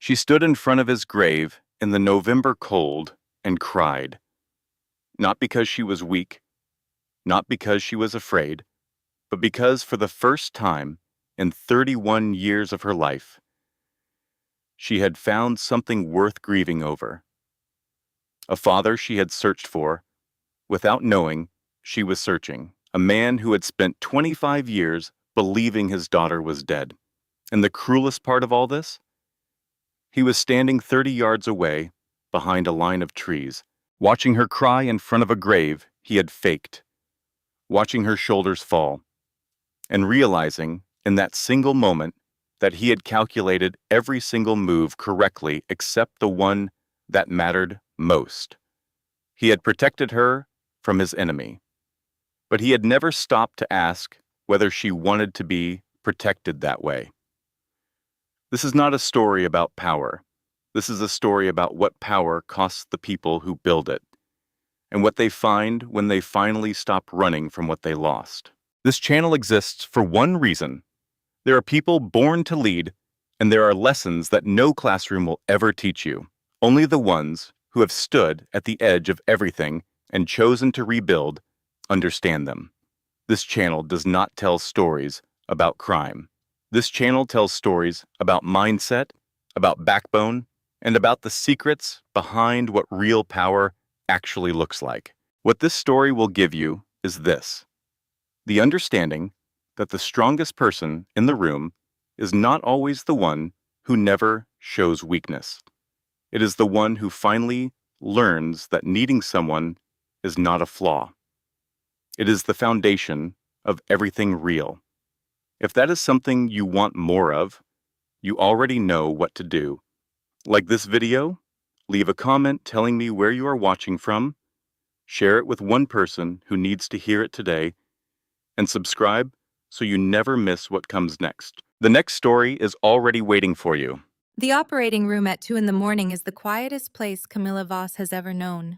She stood in front of his grave in the November cold and cried, not because she was weak, not because she was afraid, but because for the first time in 31 years of her life, she had found something worth grieving over. A father she had searched for, without knowing she was searching. A man who had spent 25 years believing his daughter was dead. And the cruelest part of all this? He was standing 30 yards away, behind a line of trees, watching her cry in front of a grave he had faked, watching her shoulders fall, and realizing in that single moment that he had calculated every single move correctly except the one that mattered most. He had protected her from his enemy, but he had never stopped to ask whether she wanted to be protected that way. This is not a story about power. This is a story about what power costs the people who build it, and what they find when they finally stop running from what they lost. This channel exists for one reason. There are people born to lead, and there are lessons that no classroom will ever teach you. Only the ones who have stood at the edge of everything and chosen to rebuild understand them. This channel does not tell stories about crime. This channel tells stories about mindset, about backbone, and about the secrets behind what real power actually looks like. What this story will give you is this: the understanding that the strongest person in the room is not always the one who never shows weakness. It is the one who finally learns that needing someone is not a flaw. It is the foundation of everything real. If that is something you want more of, you already know what to do. Like this video, leave a comment telling me where you are watching from, share it with one person who needs to hear it today, and subscribe so you never miss what comes next. The next story is already waiting for you. The operating room at 2 in the morning is the quietest place Camilla Voss has ever known.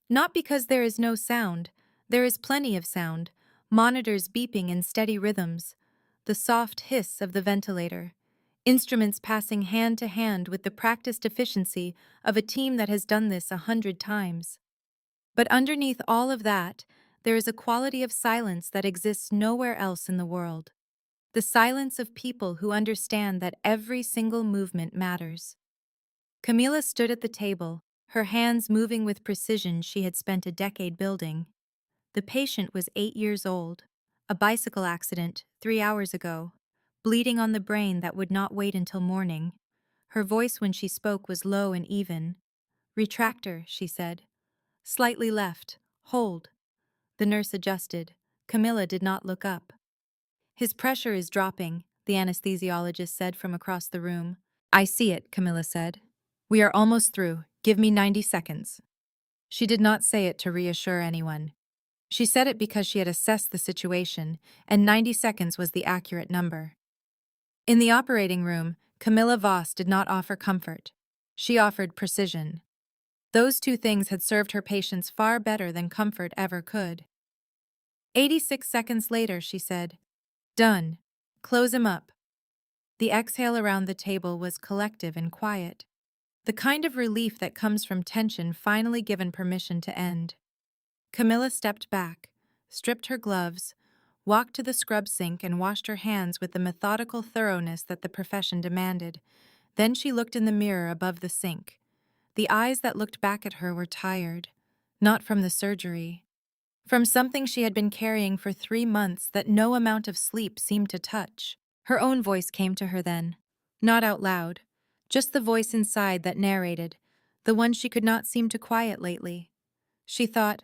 Not because there is no sound, there is plenty of sound, monitors beeping in steady rhythms, the soft hiss of the ventilator, instruments passing hand to hand with the practiced efficiency of a team that has done this 100 times. But underneath all of that, there is a quality of silence that exists nowhere else in the world. The silence of people who understand that every single movement matters. Camila stood at the table, her hands moving with precision she had spent a decade building. The patient was 8 years old, a bicycle accident 3 hours ago, bleeding on the brain that would not wait until morning. Her voice when she spoke was low and even. "Retractor," she said. "Slightly left. Hold." The nurse adjusted. Camilla did not look up. "His pressure is dropping," the anesthesiologist said from across the room. "I see it," Camilla said. "We are almost through. Give me 90 seconds." She did not say it to reassure anyone. She said it because she had assessed the situation, and 90 seconds was the accurate number. In the operating room, Camilla Voss did not offer comfort. She offered precision. Those two things had served her patients far better than comfort ever could. 86 seconds later, she said, "Done. Close him up." The exhale around the table was collective and quiet, the kind of relief that comes from tension finally given permission to end. Camilla stepped back, stripped her gloves, walked to the scrub sink and washed her hands with the methodical thoroughness that the profession demanded. Then she looked in the mirror above the sink. The eyes that looked back at her were tired, not from the surgery, from something she had been carrying for 3 months that no amount of sleep seemed to touch. Her own voice came to her then, not out loud, just the voice inside that narrated, the one she could not seem to quiet lately. She thought,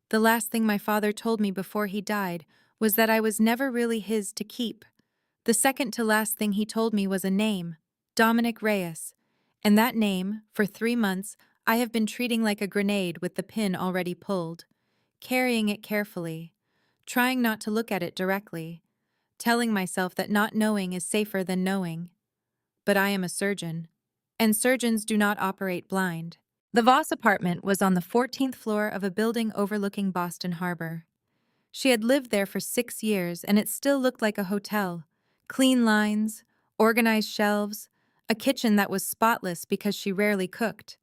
"The last thing my father told me before he died was that I was never really his to keep. The second to last thing he told me was a name, Dominic Reyes, and that name, for 3 months, I have been treating like a grenade with the pin already pulled, carrying it carefully, trying not to look at it directly, telling myself that not knowing is safer than knowing. But I am a surgeon, and surgeons do not operate blind." The Voss apartment was on the 14th floor of a building overlooking Boston Harbor. She had lived there for 6 years, and it still looked like a hotel. Clean lines, organized shelves, A kitchen that was spotless because she rarely cooked.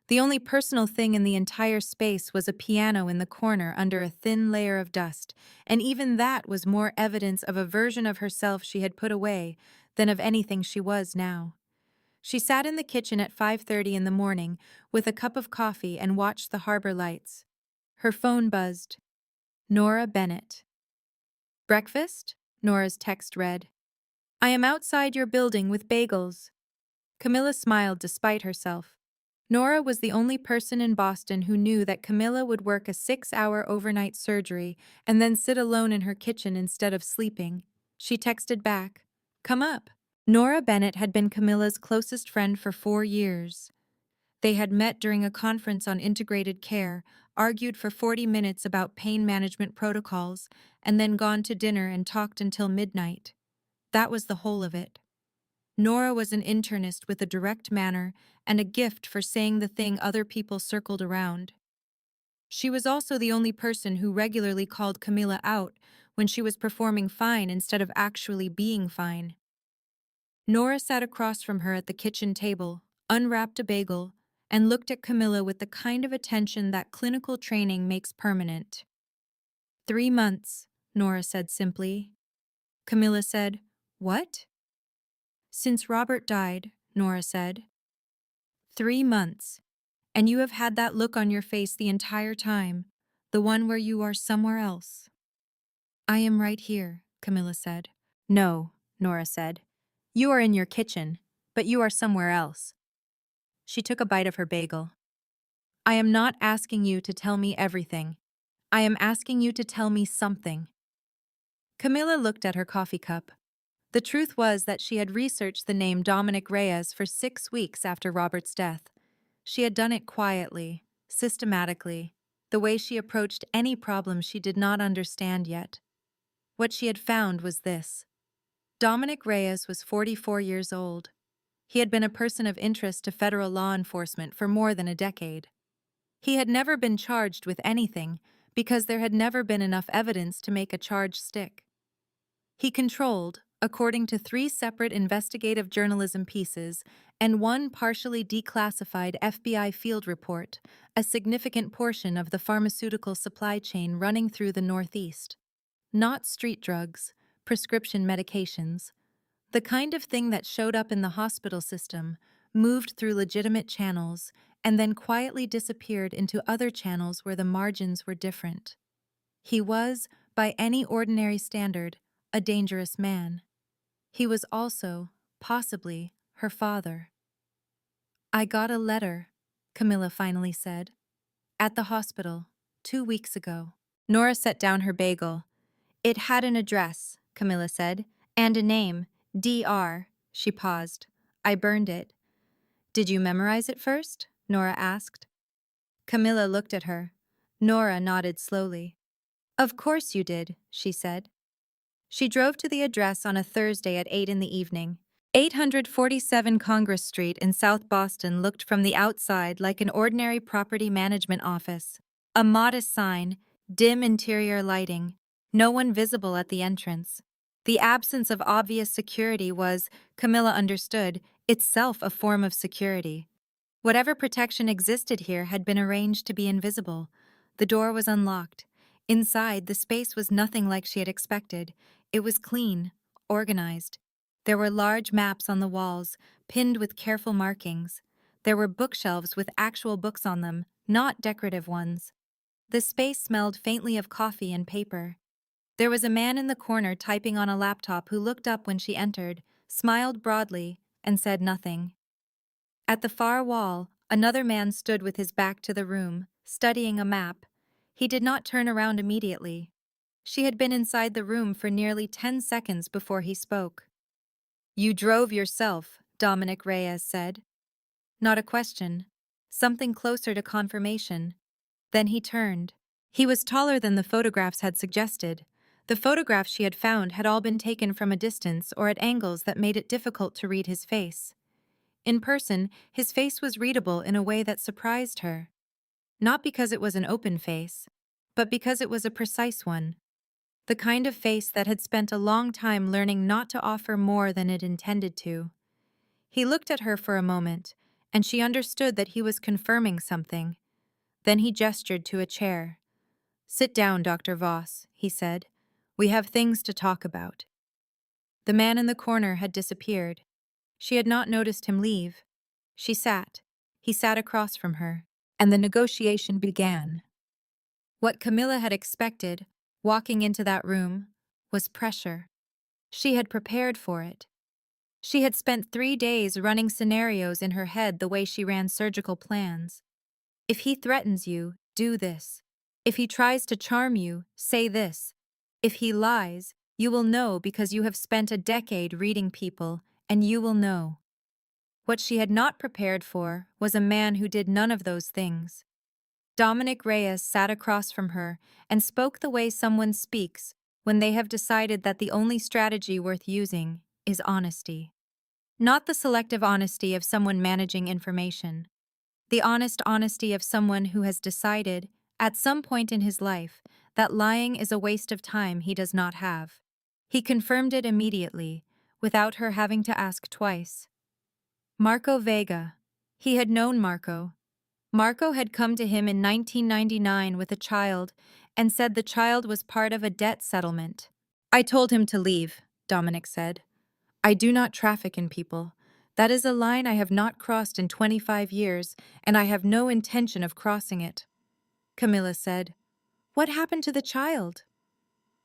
The only personal thing in the entire space was a piano in the corner under a thin layer of dust, and even that was more evidence of a version of herself she had put away than of anything she was now. She sat in the kitchen at 5:30 in the morning with a cup of coffee and watched the harbor lights. Her phone buzzed. Nora Bennett. Breakfast? Nora's text read. I am outside your building with bagels. Camilla smiled despite herself. Nora was the only person in Boston who knew that Camilla would work a 6-hour overnight surgery and then sit alone in her kitchen instead of sleeping. She texted back, Come up. Nora Bennett had been Camilla's closest friend for 4 years. They had met during a conference on integrated care, argued for 40 minutes about pain management protocols, and then gone to dinner and talked until midnight. That was the whole of it. Nora was an internist with a direct manner and a gift for saying the thing other people circled around. She was also the only person who regularly called Camilla out when she was performing fine instead of actually being fine. Nora sat across from her at the kitchen table, unwrapped a bagel, and looked at Camilla with the kind of attention that clinical training makes permanent. 3 months, Nora said simply. Camilla said, What? Since Robert died, Nora said. 3 months. And you have had that look on your face the entire time, the one where you are somewhere else. I am right here, Camilla said. No, Nora said. You are in your kitchen, but you are somewhere else. She took a bite of her bagel. I am not asking you to tell me everything. I am asking you to tell me something. Camilla looked at her coffee cup. The truth was that she had researched the name Dominic Reyes for 6 weeks after Robert's death. She had done it quietly, systematically, the way she approached any problem she did not understand yet. What she had found was this. Dominic Reyes was 44 years old. He had been a person of interest to federal law enforcement for more than a decade. He had never been charged with anything because there had never been enough evidence to make a charge stick. He controlled, according to 3 separate investigative journalism pieces and 1 partially declassified FBI field report, a significant portion of the pharmaceutical supply chain running through the Northeast. Not street drugs, prescription medications, the kind of thing that showed up in the hospital system, moved through legitimate channels, and then quietly disappeared into other channels where the margins were different. He was, by any ordinary standard, a dangerous man. He was also, possibly, her father. I got a letter, Camilla finally said. At the hospital, 2 weeks ago. Nora set down her bagel. It had an address, Camilla said, and a name, DR. She paused. I burned it. Did you memorize it first? Nora asked. Camilla looked at her. Nora nodded slowly. Of course you did, she said. She drove to the address on a Thursday at 8 in the evening. 847 Congress Street in South Boston looked from the outside like an ordinary property management office. A modest sign, dim interior lighting, no one visible at the entrance. The absence of obvious security was, Camilla understood, itself a form of security. Whatever protection existed here had been arranged to be invisible. The door was unlocked. Inside, the space was nothing like she had expected. It was clean, organized. There were large maps on the walls, pinned with careful markings. There were bookshelves with actual books on them, not decorative ones. The space smelled faintly of coffee and paper. There was a man in the corner typing on a laptop who looked up when she entered, smiled broadly, and said nothing. At the far wall, another man stood with his back to the room, studying a map. He did not turn around immediately. She had been inside the room for nearly 10 seconds before he spoke. You drove yourself, Dominic Reyes said. Not a question. Something closer to confirmation. Then he turned. He was taller than the photographs had suggested. The photographs she had found had all been taken from a distance or at angles that made it difficult to read his face. In person, his face was readable in a way that surprised her. Not because it was an open face, but because it was a precise one. The kind of face that had spent a long time learning not to offer more than it intended to. He looked at her for a moment, and she understood that he was confirming something. Then he gestured to a chair. "Sit down, Dr. Voss," he said. "We have things to talk about." The man in the corner had disappeared. She had not noticed him leave. She sat. He sat across from her, and the negotiation began. What Camilla had expected, walking into that room, was pressure. She had prepared for it. She had spent 3 days running scenarios in her head the way she ran surgical plans. If he threatens you, do this. If he tries to charm you, say this. If he lies, you will know because you have spent a decade reading people, and you will know. What she had not prepared for was a man who did none of those things. Dominic Reyes sat across from her and spoke the way someone speaks when they have decided that the only strategy worth using is honesty. Not the selective honesty of someone managing information. The honest honesty of someone who has decided, at some point in his life, that lying is a waste of time he does not have. He confirmed it immediately, without her having to ask twice. Marco Vega. He had known Marco. Marco had come to him in 1999 with a child and said the child was part of a debt settlement. "I told him to leave," Dominic said. "I do not traffic in people. That is a line I have not crossed in 25 years, and I have no intention of crossing it." Camilla said, "What happened to the child?"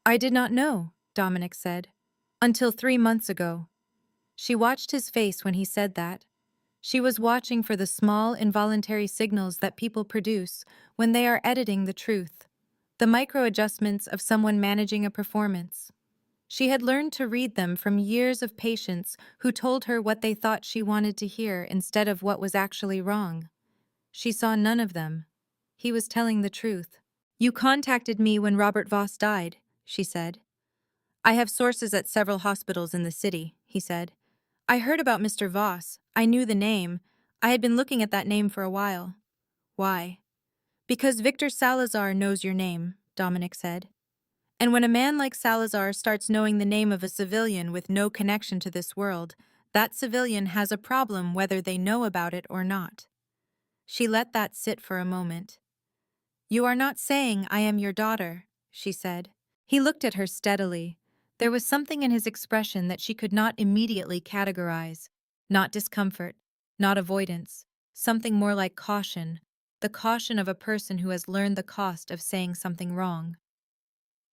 "I did not know," Dominic said, "until 3 months ago." She watched his face when he said that. She was watching for the small, involuntary signals that people produce when they are editing the truth, the micro-adjustments of someone managing a performance. She had learned to read them from years of patients who told her what they thought she wanted to hear instead of what was actually wrong. She saw none of them. He was telling the truth. "You contacted me when Robert Voss died," she said. "I have sources at several hospitals in the city," he said. "I heard about Mr. Voss. I knew the name. I had been looking at that name for a while." "Why?" "Because Victor Salazar knows your name," Dominic said. "And when a man like Salazar starts knowing the name of a civilian with no connection to this world, that civilian has a problem whether they know about it or not." She let that sit for a moment. "You are not saying I am your daughter," she said. He looked at her steadily. There was something in his expression that she could not immediately categorize. Not discomfort, not avoidance, something more like caution, the caution of a person who has learned the cost of saying something wrong.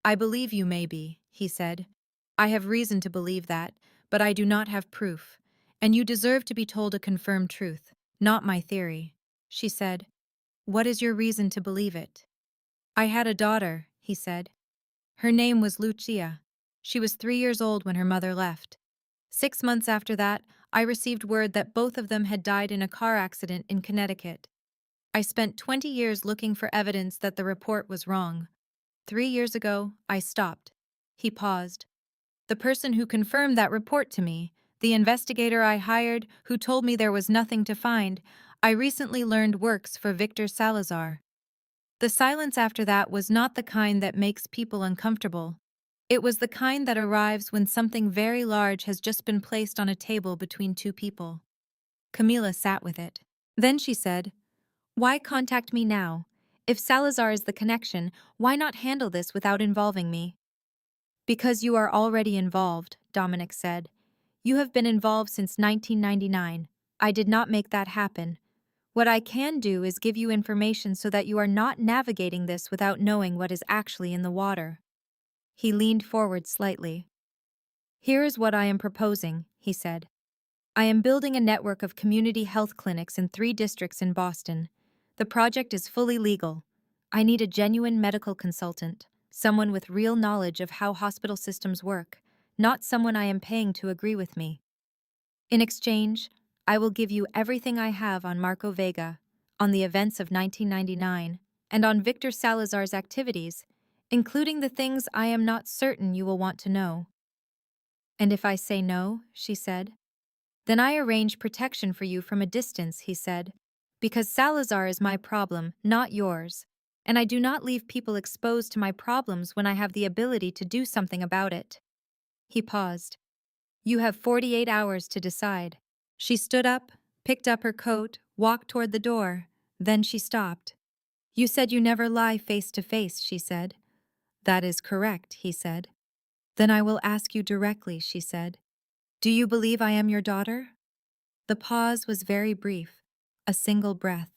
"I believe you may be," he said. "I have reason to believe that, but I do not have proof, and you deserve to be told a confirmed truth, not my theory." She said, "What is your reason to believe it?" "I had a daughter," he said. "Her name was Lucia. She was 3 years old when her mother left. 6 months after that, I received word that both of them had died in a car accident in Connecticut. I spent 20 years looking for evidence that the report was wrong. 3 years ago, I stopped." He paused. "The person who confirmed that report to me, the investigator I hired who told me there was nothing to find, I recently learned works for Victor Salazar." The silence after that was not the kind that makes people uncomfortable. It was the kind that arrives when something very large has just been placed on a table between two people. Camila sat with it. Then she said, "Why contact me now? If Salazar is the connection, why not handle this without involving me?" "Because you are already involved," Dominic said. "You have been involved since 1999. I did not make that happen. What I can do is give you information so that you are not navigating this without knowing what is actually in the water." He leaned forward slightly. "Here is what I am proposing," he said. "I am building a network of community health clinics in 3 districts in Boston. The project is fully legal. I need a genuine medical consultant, someone with real knowledge of how hospital systems work, not someone I am paying to agree with me. In exchange, I will give you everything I have on Marco Vega, on the events of 1999, and on Victor Salazar's activities, including the things I am not certain you will want to know." "And if I say no," she said. "Then I arrange protection for you from a distance," he said, "because Salazar is my problem, not yours, and I do not leave people exposed to my problems when I have the ability to do something about it." He paused. "You have 48 hours to decide. She stood up, picked up her coat, walked toward the door. Then she stopped. You said you never lie face to face, she said. That is correct, he said. Then I will ask you directly, she said. Do you believe I am your daughter? The pause was very brief, a single breath.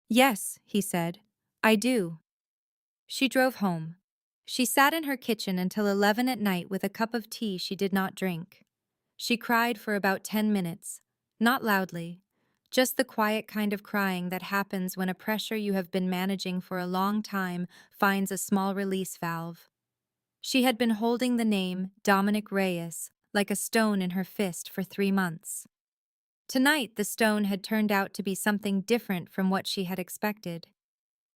Yes, he said. I do. She drove home. She sat in her kitchen until 11 at night with a cup of tea she did not drink. She cried for about 10 minutes, not loudly, just the quiet kind of crying that happens when a pressure you have been managing for a long time finds a small release valve. She had been holding the name Dominic Reyes like a stone in her fist for 3 months. Tonight, the stone had turned out to be something different from what she had expected.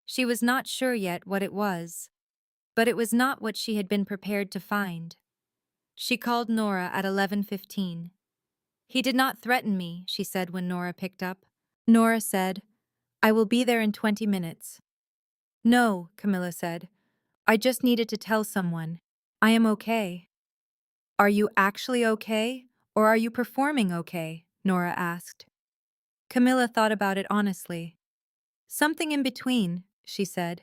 She was not sure yet what it was, but it was not what she had been prepared to find. She called Nora at 11:15. He did not threaten me, she said when Nora picked up. Nora said, I will be there in 20 minutes. No, Camilla said. I just needed to tell someone. I am okay. Are you actually okay, or are you performing okay? Nora asked. Camilla thought about it honestly. Something in between, she said.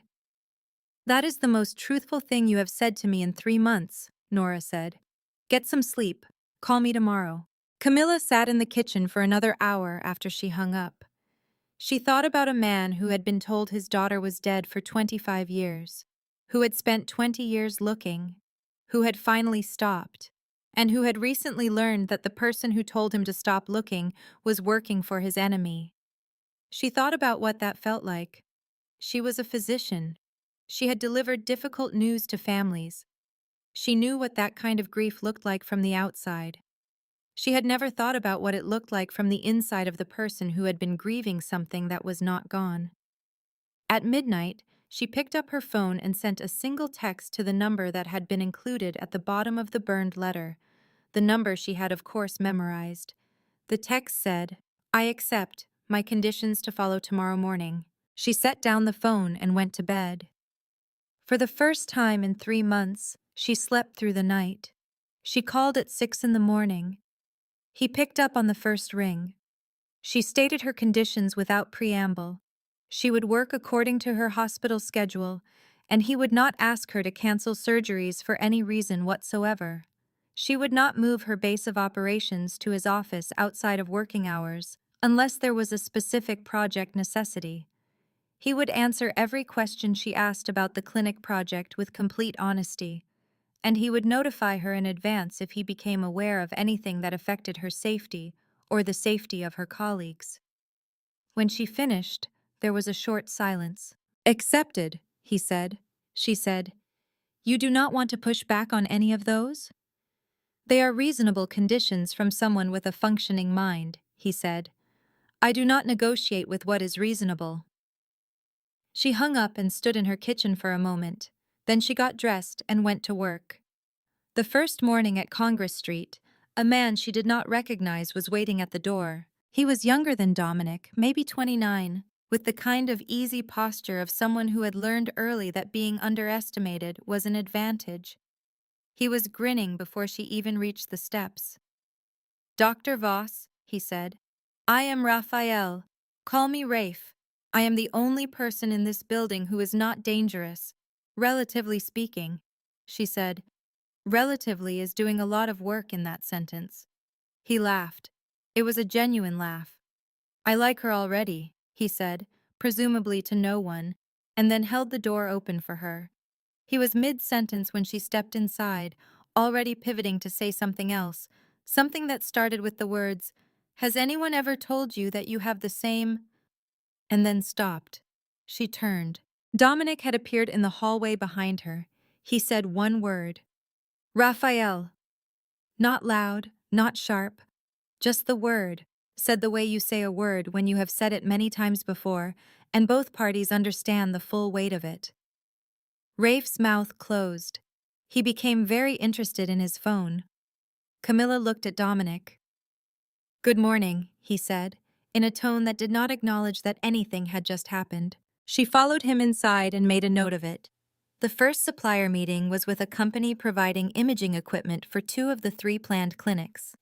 That is the most truthful thing you have said to me in 3 months, Nora said. Get some sleep. Call me tomorrow. Camilla sat in the kitchen for another hour after she hung up. She thought about a man who had been told his daughter was dead for 25 years, who had spent 20 years looking, who had finally stopped, and who had recently learned that the person who told him to stop looking was working for his enemy. She thought about what that felt like. She was a physician. She had delivered difficult news to families. She knew what that kind of grief looked like from the outside. She had never thought about what it looked like from the inside of the person who had been grieving something that was not gone. At midnight, she picked up her phone and sent a single text to the number that had been included at the bottom of the burned letter, the number she had of course memorized. The text said, I accept, my conditions to follow tomorrow morning. She set down the phone and went to bed. For the first time in 3 months, she slept through the night. She called at 6 in the morning. He picked up on the first ring. She stated her conditions without preamble. She would work according to her hospital schedule, and he would not ask her to cancel surgeries for any reason whatsoever. She would not move her base of operations to his office outside of working hours, unless there was a specific project necessity. He would answer every question she asked about the clinic project with complete honesty, and he would notify her in advance if he became aware of anything that affected her safety or the safety of her colleagues. When she finished, there was a short silence. Accepted, he said. She said, You do not want to push back on any of those? They are reasonable conditions from someone with a functioning mind, he said. I do not negotiate with what is reasonable. She hung up and stood in her kitchen for a moment. Then she got dressed and went to work. The first morning at Congress Street, a man she did not recognize was waiting at the door. He was younger than Dominic, maybe 29, with the kind of easy posture of someone who had learned early that being underestimated was an advantage. He was grinning before she even reached the steps. Dr. Voss, he said, I am Raphael. Call me Rafe. I am the only person in this building who is not dangerous, relatively speaking, she said. Relatively is doing a lot of work in that sentence. He laughed. It was a genuine laugh. I like her already, he said, presumably to no one, and then held the door open for her. He was mid-sentence when she stepped inside, already pivoting to say something else, something that started with the words, Has anyone ever told you that you have the same... and then stopped. She turned. Dominic had appeared in the hallway behind her. He said one word. Raphael. Not loud, not sharp. Just the word, said the way you say a word when you have said it many times before, and both parties understand the full weight of it. Rafe's mouth closed. He became very interested in his phone. Camilla looked at Dominic. Good morning, he said, in a tone that did not acknowledge that anything had just happened. She followed him inside and made a note of it. The first supplier meeting was with a company providing imaging equipment for 2 of the 3 planned clinics.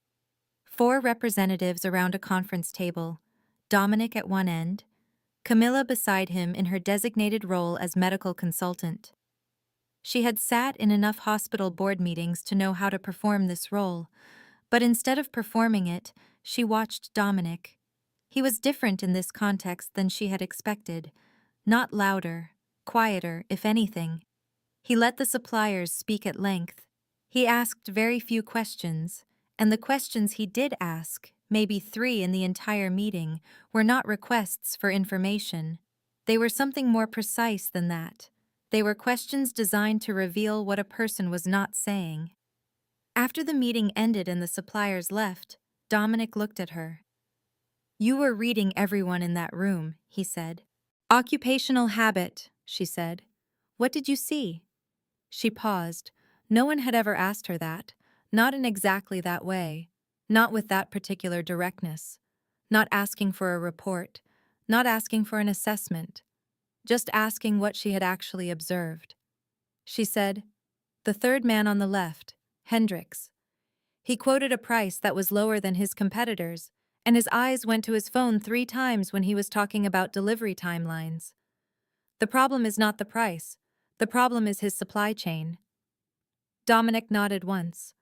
4 representatives around a conference table, Dominic at one end, Camilla beside him in her designated role as medical consultant. She had sat in enough hospital board meetings to know how to perform this role, but instead of performing it, she watched Dominic. He was different in this context than she had expected, not louder, quieter, if anything. He let the suppliers speak at length. He asked very few questions, and the questions he did ask, maybe 3 in the entire meeting, were not requests for information. They were something more precise than that. They were questions designed to reveal what a person was not saying. After the meeting ended and the suppliers left, Dominic looked at her. "You were reading everyone in that room," he said. "Occupational habit," she said. "What did you see?" She paused. No one had ever asked her that, not in exactly that way, not with that particular directness, not asking for a report, not asking for an assessment, just asking what she had actually observed. She said, "The third man on the left, Hendricks." He quoted a price that was lower than his competitors, and his eyes went to his phone 3 times when he was talking about delivery timelines. The problem is not the price. The problem is his supply chain. Dominic nodded once.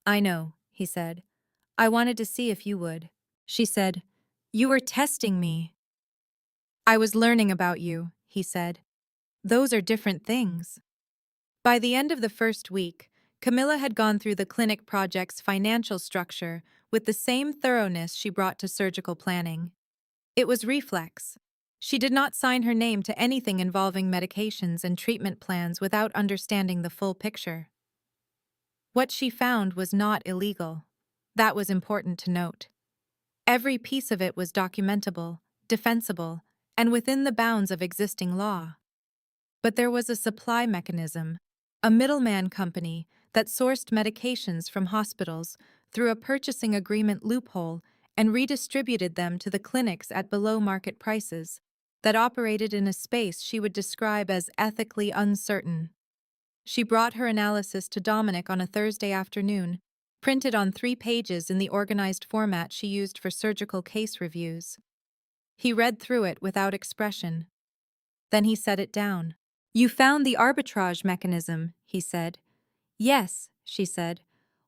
"I know," he said. "I wanted to see if you would." She said, "You were testing me." "I was learning about you," he said. "Those are different things." By the end of the first week, Camilla had gone through the clinic project's financial structure with the same thoroughness she brought to surgical planning. It was reflex. She did not sign her name to anything involving medications and treatment plans without understanding the full picture. What she found was not illegal. That was important to note. Every piece of it was documentable, defensible, and within the bounds of existing law. But there was a supply mechanism, a middleman company that sourced medications from hospitals through a purchasing agreement loophole and redistributed them to the clinics at below-market prices, that operated in a space she would describe as ethically uncertain. She brought her analysis to Dominic on a Thursday afternoon, printed on 3 pages in the organized format she used for surgical case reviews. He read through it without expression. Then he set it down. "You found the arbitrage mechanism," he said. "Yes," she said.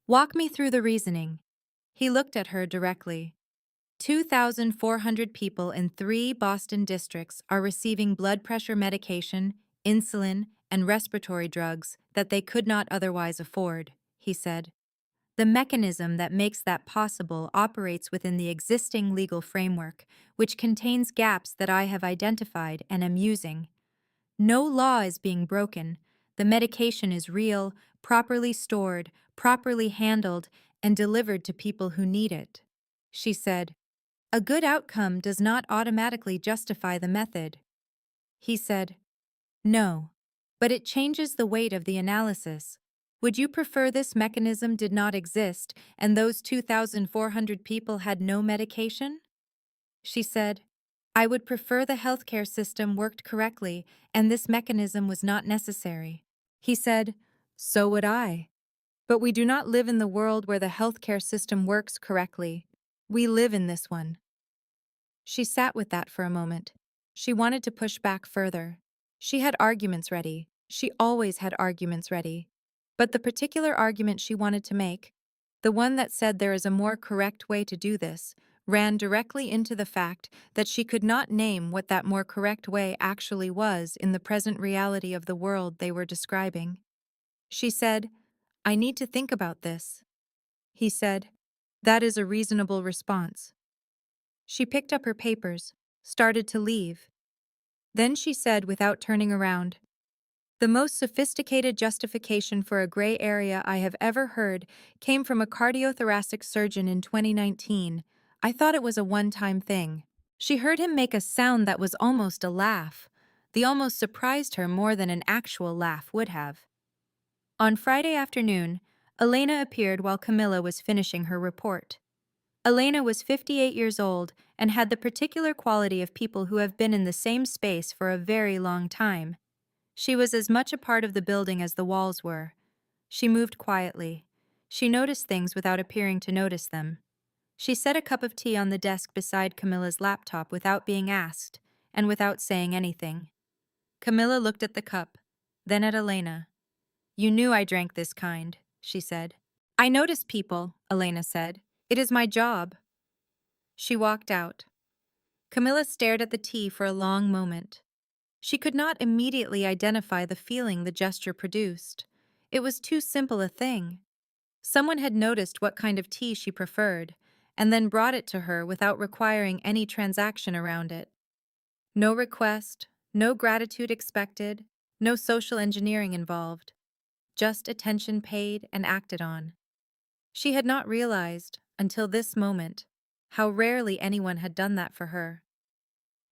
"Walk me through the reasoning." He looked at her directly. 2,400 people in 3 Boston districts are receiving blood pressure medication, insulin, and respiratory drugs that they could not otherwise afford, he said. The mechanism that makes that possible operates within the existing legal framework, which contains gaps that I have identified and am using. No law is being broken. The medication is real, properly stored, properly handled, and delivered to people who need it. She said, "A good outcome does not automatically justify the method." He said, "No, but it changes the weight of the analysis. Would you prefer this mechanism did not exist and those 2,400 people had no medication?" She said, "I would prefer the healthcare system worked correctly and this mechanism was not necessary." He said, "So would I. But we do not live in the world where the healthcare system works correctly. We live in this one." She sat with that for a moment. She wanted to push back further. She had arguments ready. She always had arguments ready. But the particular argument she wanted to make, the one that said there is a more correct way to do this, ran directly into the fact that she could not name what that more correct way actually was in the present reality of the world they were describing. She said, "I need to think about this." He said, "That is a reasonable response." She picked up her papers, started to leave. Then she said without turning around, "The most sophisticated justification for a gray area I have ever heard came from a cardiothoracic surgeon in 2019. I thought it was a one-time thing." She heard him make a sound that was almost a laugh. The almost surprised her more than an actual laugh would have. On Friday afternoon, Elena appeared while Camilla was finishing her report. Elena was 58 years old and had the particular quality of people who have been in the same space for a very long time. She was as much a part of the building as the walls were. She moved quietly. She noticed things without appearing to notice them. She set a cup of tea on the desk beside Camilla's laptop without being asked, and without saying anything. Camilla looked at the cup, then at Elena. "You knew I drank this kind," she said. "I notice people," Elena said. "It is my job." She walked out. Camilla stared at the tea for a long moment. She could not immediately identify the feeling the gesture produced. It was too simple a thing. Someone had noticed what kind of tea she preferred, and then brought it to her without requiring any transaction around it. No request, no gratitude expected, no social engineering involved. Just attention paid and acted on. She had not realized, until this moment, how rarely anyone had done that for her.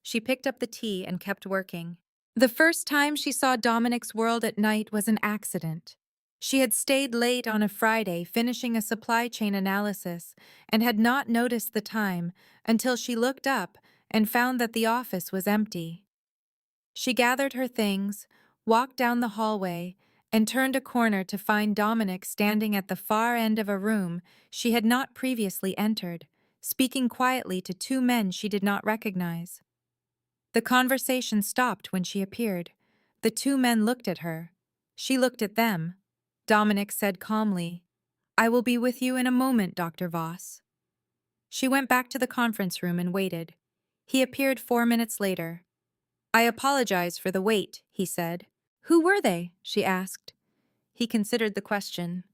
She picked up the tea and kept working. The first time she saw Dominic's world at night was an accident. She had stayed late on a Friday finishing a supply chain analysis and had not noticed the time until she looked up and found that the office was empty. She gathered her things, walked down the hallway, and turned a corner to find Dominic standing at the far end of a room she had not previously entered, speaking quietly to two men she did not recognize. The conversation stopped when she appeared. The two men looked at her. She looked at them. Dominic said calmly, "I will be with you in a moment, Dr. Voss." She went back to the conference room and waited. He appeared 4 minutes later. "I apologize for the wait," he said. "Who were they?" she asked. He considered the question.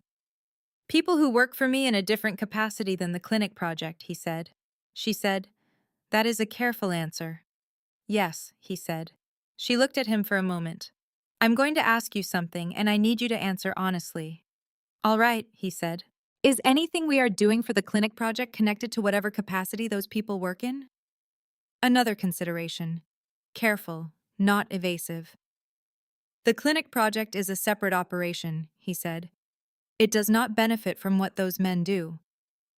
"People who work for me in a different capacity than the clinic project," he said. She said, "That is a careful answer." "Yes," he said. She looked at him for a moment. "I'm going to ask you something, and I need you to answer honestly." "All right," he said. "Is anything we are doing for the clinic project connected to whatever capacity those people work in?" Another consideration. Careful, not evasive. "The clinic project is a separate operation," he said. "It does not benefit from what those men do.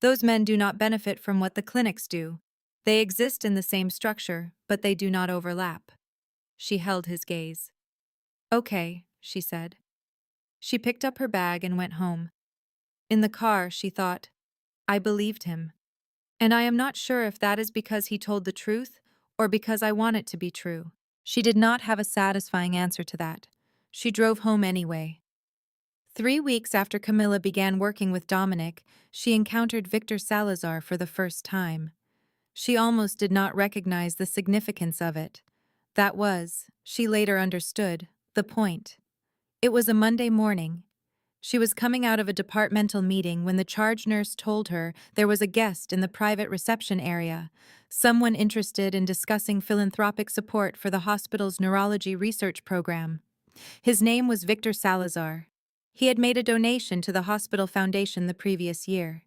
Those men do not benefit from what the clinics do. They exist in the same structure, but they do not overlap." She held his gaze. "Okay," she said. She picked up her bag and went home. In the car, she thought, "I believed him. And I am not sure if that is because he told the truth or because I want it to be true." She did not have a satisfying answer to that. She drove home anyway. 3 weeks after Camilla began working with Dominic, she encountered Victor Salazar for the first time. She almost did not recognize the significance of it. That was, she later understood, the point. It was a Monday morning. She was coming out of a departmental meeting when the charge nurse told her there was a guest in the private reception area, someone interested in discussing philanthropic support for the hospital's neurology research program. His name was Victor Salazar. He had made a donation to the hospital foundation the previous year.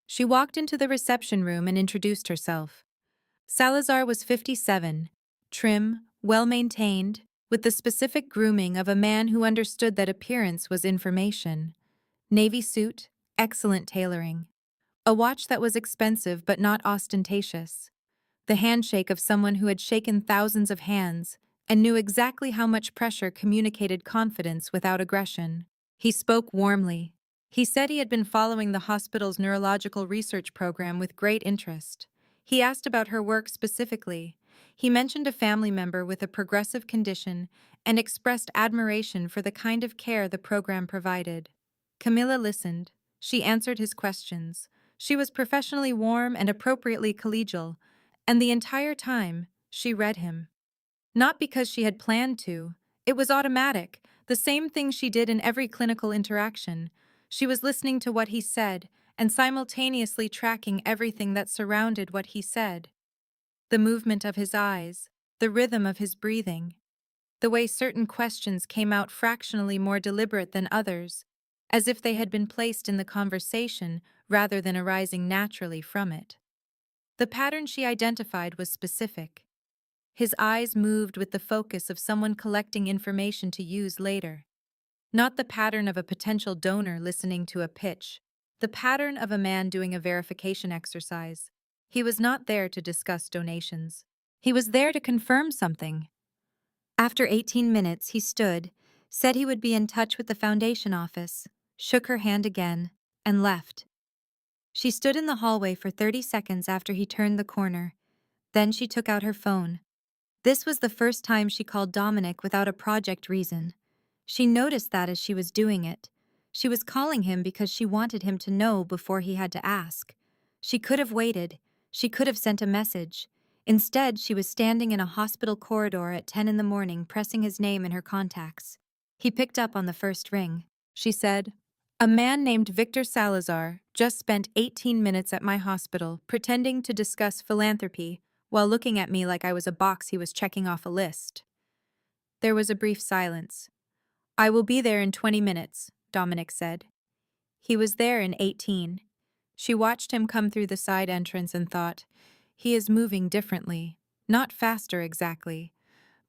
She walked into the reception room and introduced herself. Salazar was 57, trim, well-maintained, with the specific grooming of a man who understood that appearance was information. Navy suit, excellent tailoring. A watch that was expensive but not ostentatious. The handshake of someone who had shaken thousands of hands and knew exactly how much pressure communicated confidence without aggression. He spoke warmly. He said he had been following the hospital's neurological research program with great interest. He asked about her work specifically. He mentioned a family member with a progressive condition and expressed admiration for the kind of care the program provided. Camilla listened. She answered his questions. She was professionally warm and appropriately collegial, and the entire time, she read him. Not because she had planned to. It was automatic, the same thing she did in every clinical interaction. She was listening to what he said and simultaneously tracking everything that surrounded what he said. The movement of his eyes, the rhythm of his breathing, the way certain questions came out fractionally more deliberate than others, as if they had been placed in the conversation rather than arising naturally from it. The pattern she identified was specific. His eyes moved with the focus of someone collecting information to use later. Not the pattern of a potential donor listening to a pitch, the pattern of a man doing a verification exercise. He was not there to discuss donations. He was there to confirm something. After 18 minutes, he stood, said he would be in touch with the foundation office, shook her hand again, and left. She stood in the hallway for 30 seconds after he turned the corner. Then she took out her phone. This was the first time she called Dominic without a project reason. She noticed that as she was doing it. She was calling him because she wanted him to know before he had to ask. She could have waited. She could have sent a message. Instead, she was standing in a hospital corridor at 10 in the morning, pressing his name in her contacts. He picked up on the first ring. She said, "A man named Victor Salazar just spent 18 minutes at my hospital pretending to discuss philanthropy while looking at me like I was a box he was checking off a list." There was a brief silence. "I will be there in 20 minutes, Dominic said. He was there in 18. She watched him come through the side entrance and thought, he is moving differently, not faster exactly.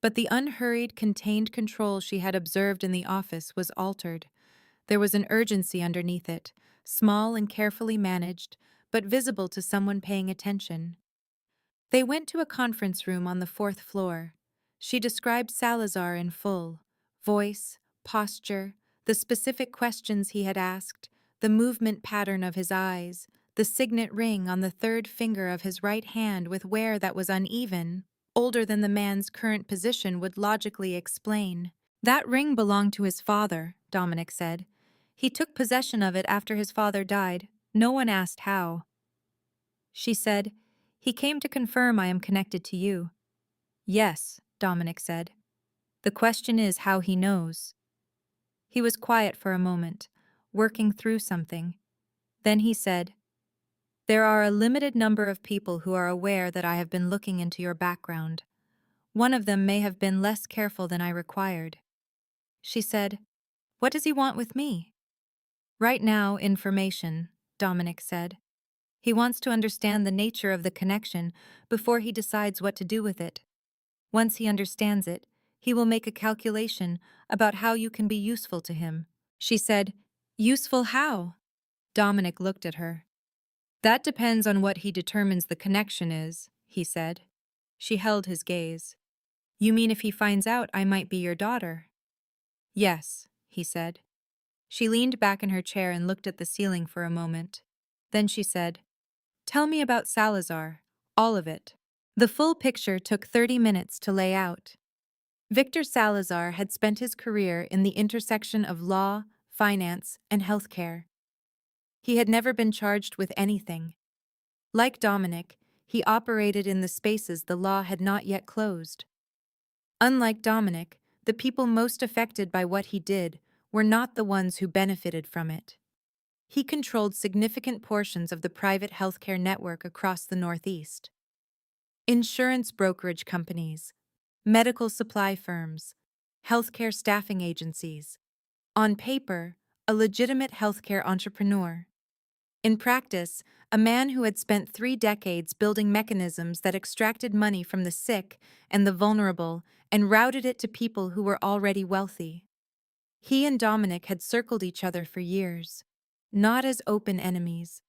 But the unhurried, contained control she had observed in the office was altered. There was an urgency underneath it, small and carefully managed, but visible to someone paying attention. They went to a conference room on the 4th floor. She described Salazar in full: voice, posture, the specific questions he had asked, the movement pattern of his eyes, the signet ring on the third finger of his right hand with wear that was uneven, older than the man's current position would logically explain. That ring belonged to his father, Dominic said. He took possession of it after his father died. No one asked how. She said, "He came to confirm I am connected to you." "Yes," Dominic said. "The question is how he knows." He was quiet for a moment, working through something. Then he said, "There are a limited number of people who are aware that I have been looking into your background. One of them may have been less careful than I required." She said, "What does he want with me?" "Right now, information," Dominic said. "He wants to understand the nature of the connection before he decides what to do with it. Once he understands it, he will make a calculation about how you can be useful to him." She said, "Useful how?" Dominic looked at her. "That depends on what he determines the connection is," he said. She held his gaze. "You mean if he finds out I might be your daughter?" "Yes," he said. She leaned back in her chair and looked at the ceiling for a moment. Then she said, "Tell me about Salazar, all of it." The full picture took 30 minutes to lay out. Victor Salazar had spent his career in the intersection of law, finance, and healthcare. He had never been charged with anything. Like Dominic, he operated in the spaces the law had not yet closed. Unlike Dominic, the people most affected by what he did were not the ones who benefited from it. He controlled significant portions of the private healthcare network across the Northeast. Insurance brokerage companies, medical supply firms, healthcare staffing agencies. On paper, a legitimate healthcare entrepreneur. In practice, a man who had spent 3 decades building mechanisms that extracted money from the sick and the vulnerable and routed it to people who were already wealthy. He and Dominic had circled each other for years, not as open enemies,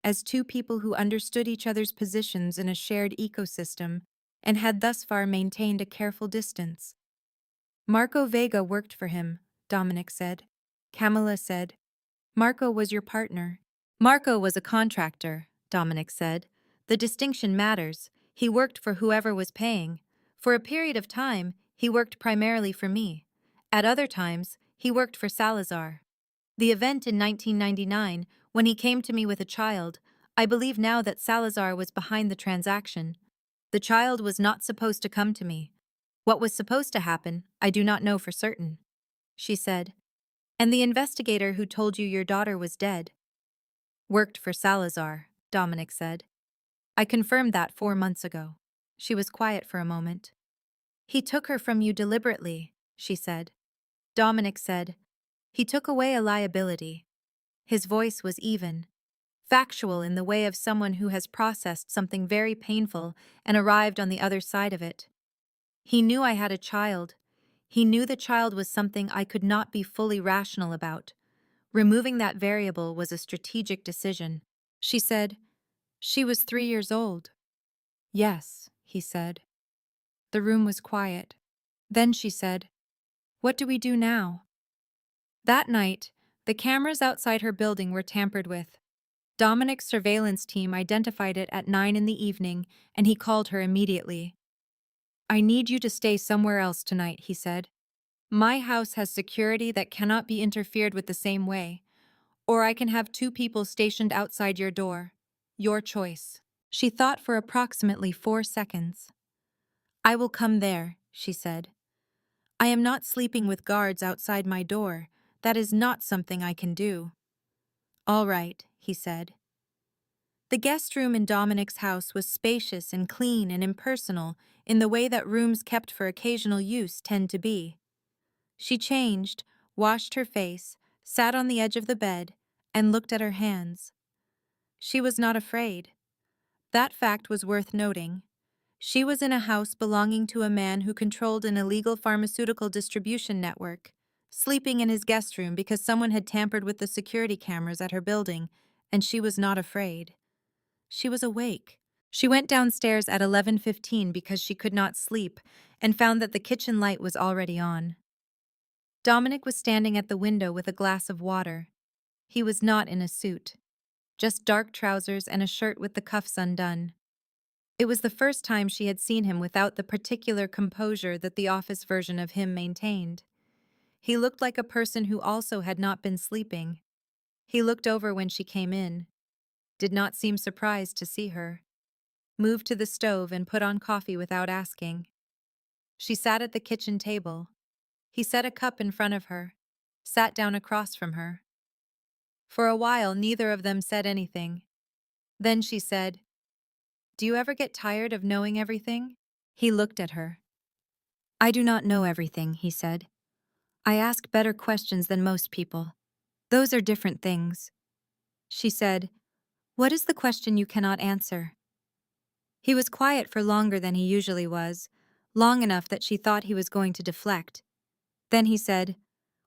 as two people who understood each other's positions in a shared ecosystem and had thus far maintained a careful distance. "Marco Vega worked for him," Dominic said. Camilla said, "Marco was your partner." "Marco was a contractor," Dominic said. "The distinction matters. He worked for whoever was paying. For a period of time, he worked primarily for me. At other times, he worked for Salazar. The event in 1999, when he came to me with a child, I believe now that Salazar was behind the transaction. The child was not supposed to come to me. What was supposed to happen, I do not know for certain." She said, "And the investigator who told you your daughter was dead?" "Worked for Salazar," Dominic said. "I confirmed that 4 months ago." She was quiet for a moment. "He took her from you deliberately," she said. Dominic said, "He took away a liability." His voice was even, factual in the way of someone who has processed something very painful and arrived on the other side of it. "He knew I had a child. He knew the child was something I could not be fully rational about. Removing that variable was a strategic decision." She said, "She was 3 years old." "Yes," he said. The room was quiet. Then she said, "What do we do now?" That night, the cameras outside her building were tampered with. Dominic's surveillance team identified it at 9 in the evening, and he called her immediately. "I need you to stay somewhere else tonight," he said. "My house has security that cannot be interfered with the same way, or I can have 2 people stationed outside your door. Your choice." She thought for approximately 4 seconds. "I will come there," she said. "I am not sleeping with guards outside my door. That is not something I can do." "All right," he said. The guest room in Dominic's house was spacious and clean and impersonal in the way that rooms kept for occasional use tend to be. She changed, washed her face, sat on the edge of the bed, and looked at her hands. She was not afraid. That fact was worth noting. She was in a house belonging to a man who controlled an illegal pharmaceutical distribution network, sleeping in his guest room because someone had tampered with the security cameras at her building, and she was not afraid. She was awake. She went downstairs at 11:15 because she could not sleep and found that the kitchen light was already on. Dominic was standing at the window with a glass of water. He was not in a suit, just dark trousers and a shirt with the cuffs undone. It was the first time she had seen him without the particular composure that the office version of him maintained. He looked like a person who also had not been sleeping. He looked over when she came in, did not seem surprised to see her, moved to the stove and put on coffee without asking. She sat at the kitchen table. He set a cup in front of her, sat down across from her. For a while, neither of them said anything. Then she said, "Do you ever get tired of knowing everything?" He looked at her. "I do not know everything," he said. "I ask better questions than most people. Those are different things." She said, "What is the question you cannot answer?" He was quiet for longer than he usually was, long enough that she thought he was going to deflect. Then he said,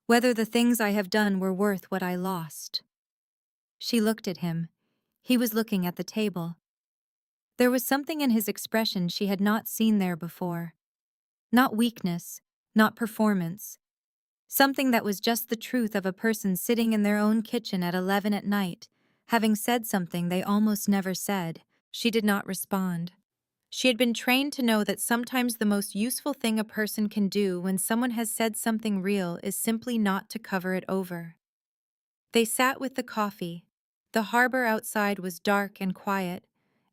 "Whether the things I have done were worth what I lost." She looked at him. He was looking at the table. There was something in his expression she had not seen there before. Not weakness, not performance. Something that was just the truth of a person sitting in their own kitchen at 11 at night, having said something they almost never said. She did not respond. She had been trained to know that sometimes the most useful thing a person can do when someone has said something real is simply not to cover it over. They sat with the coffee. The harbor outside was dark and quiet,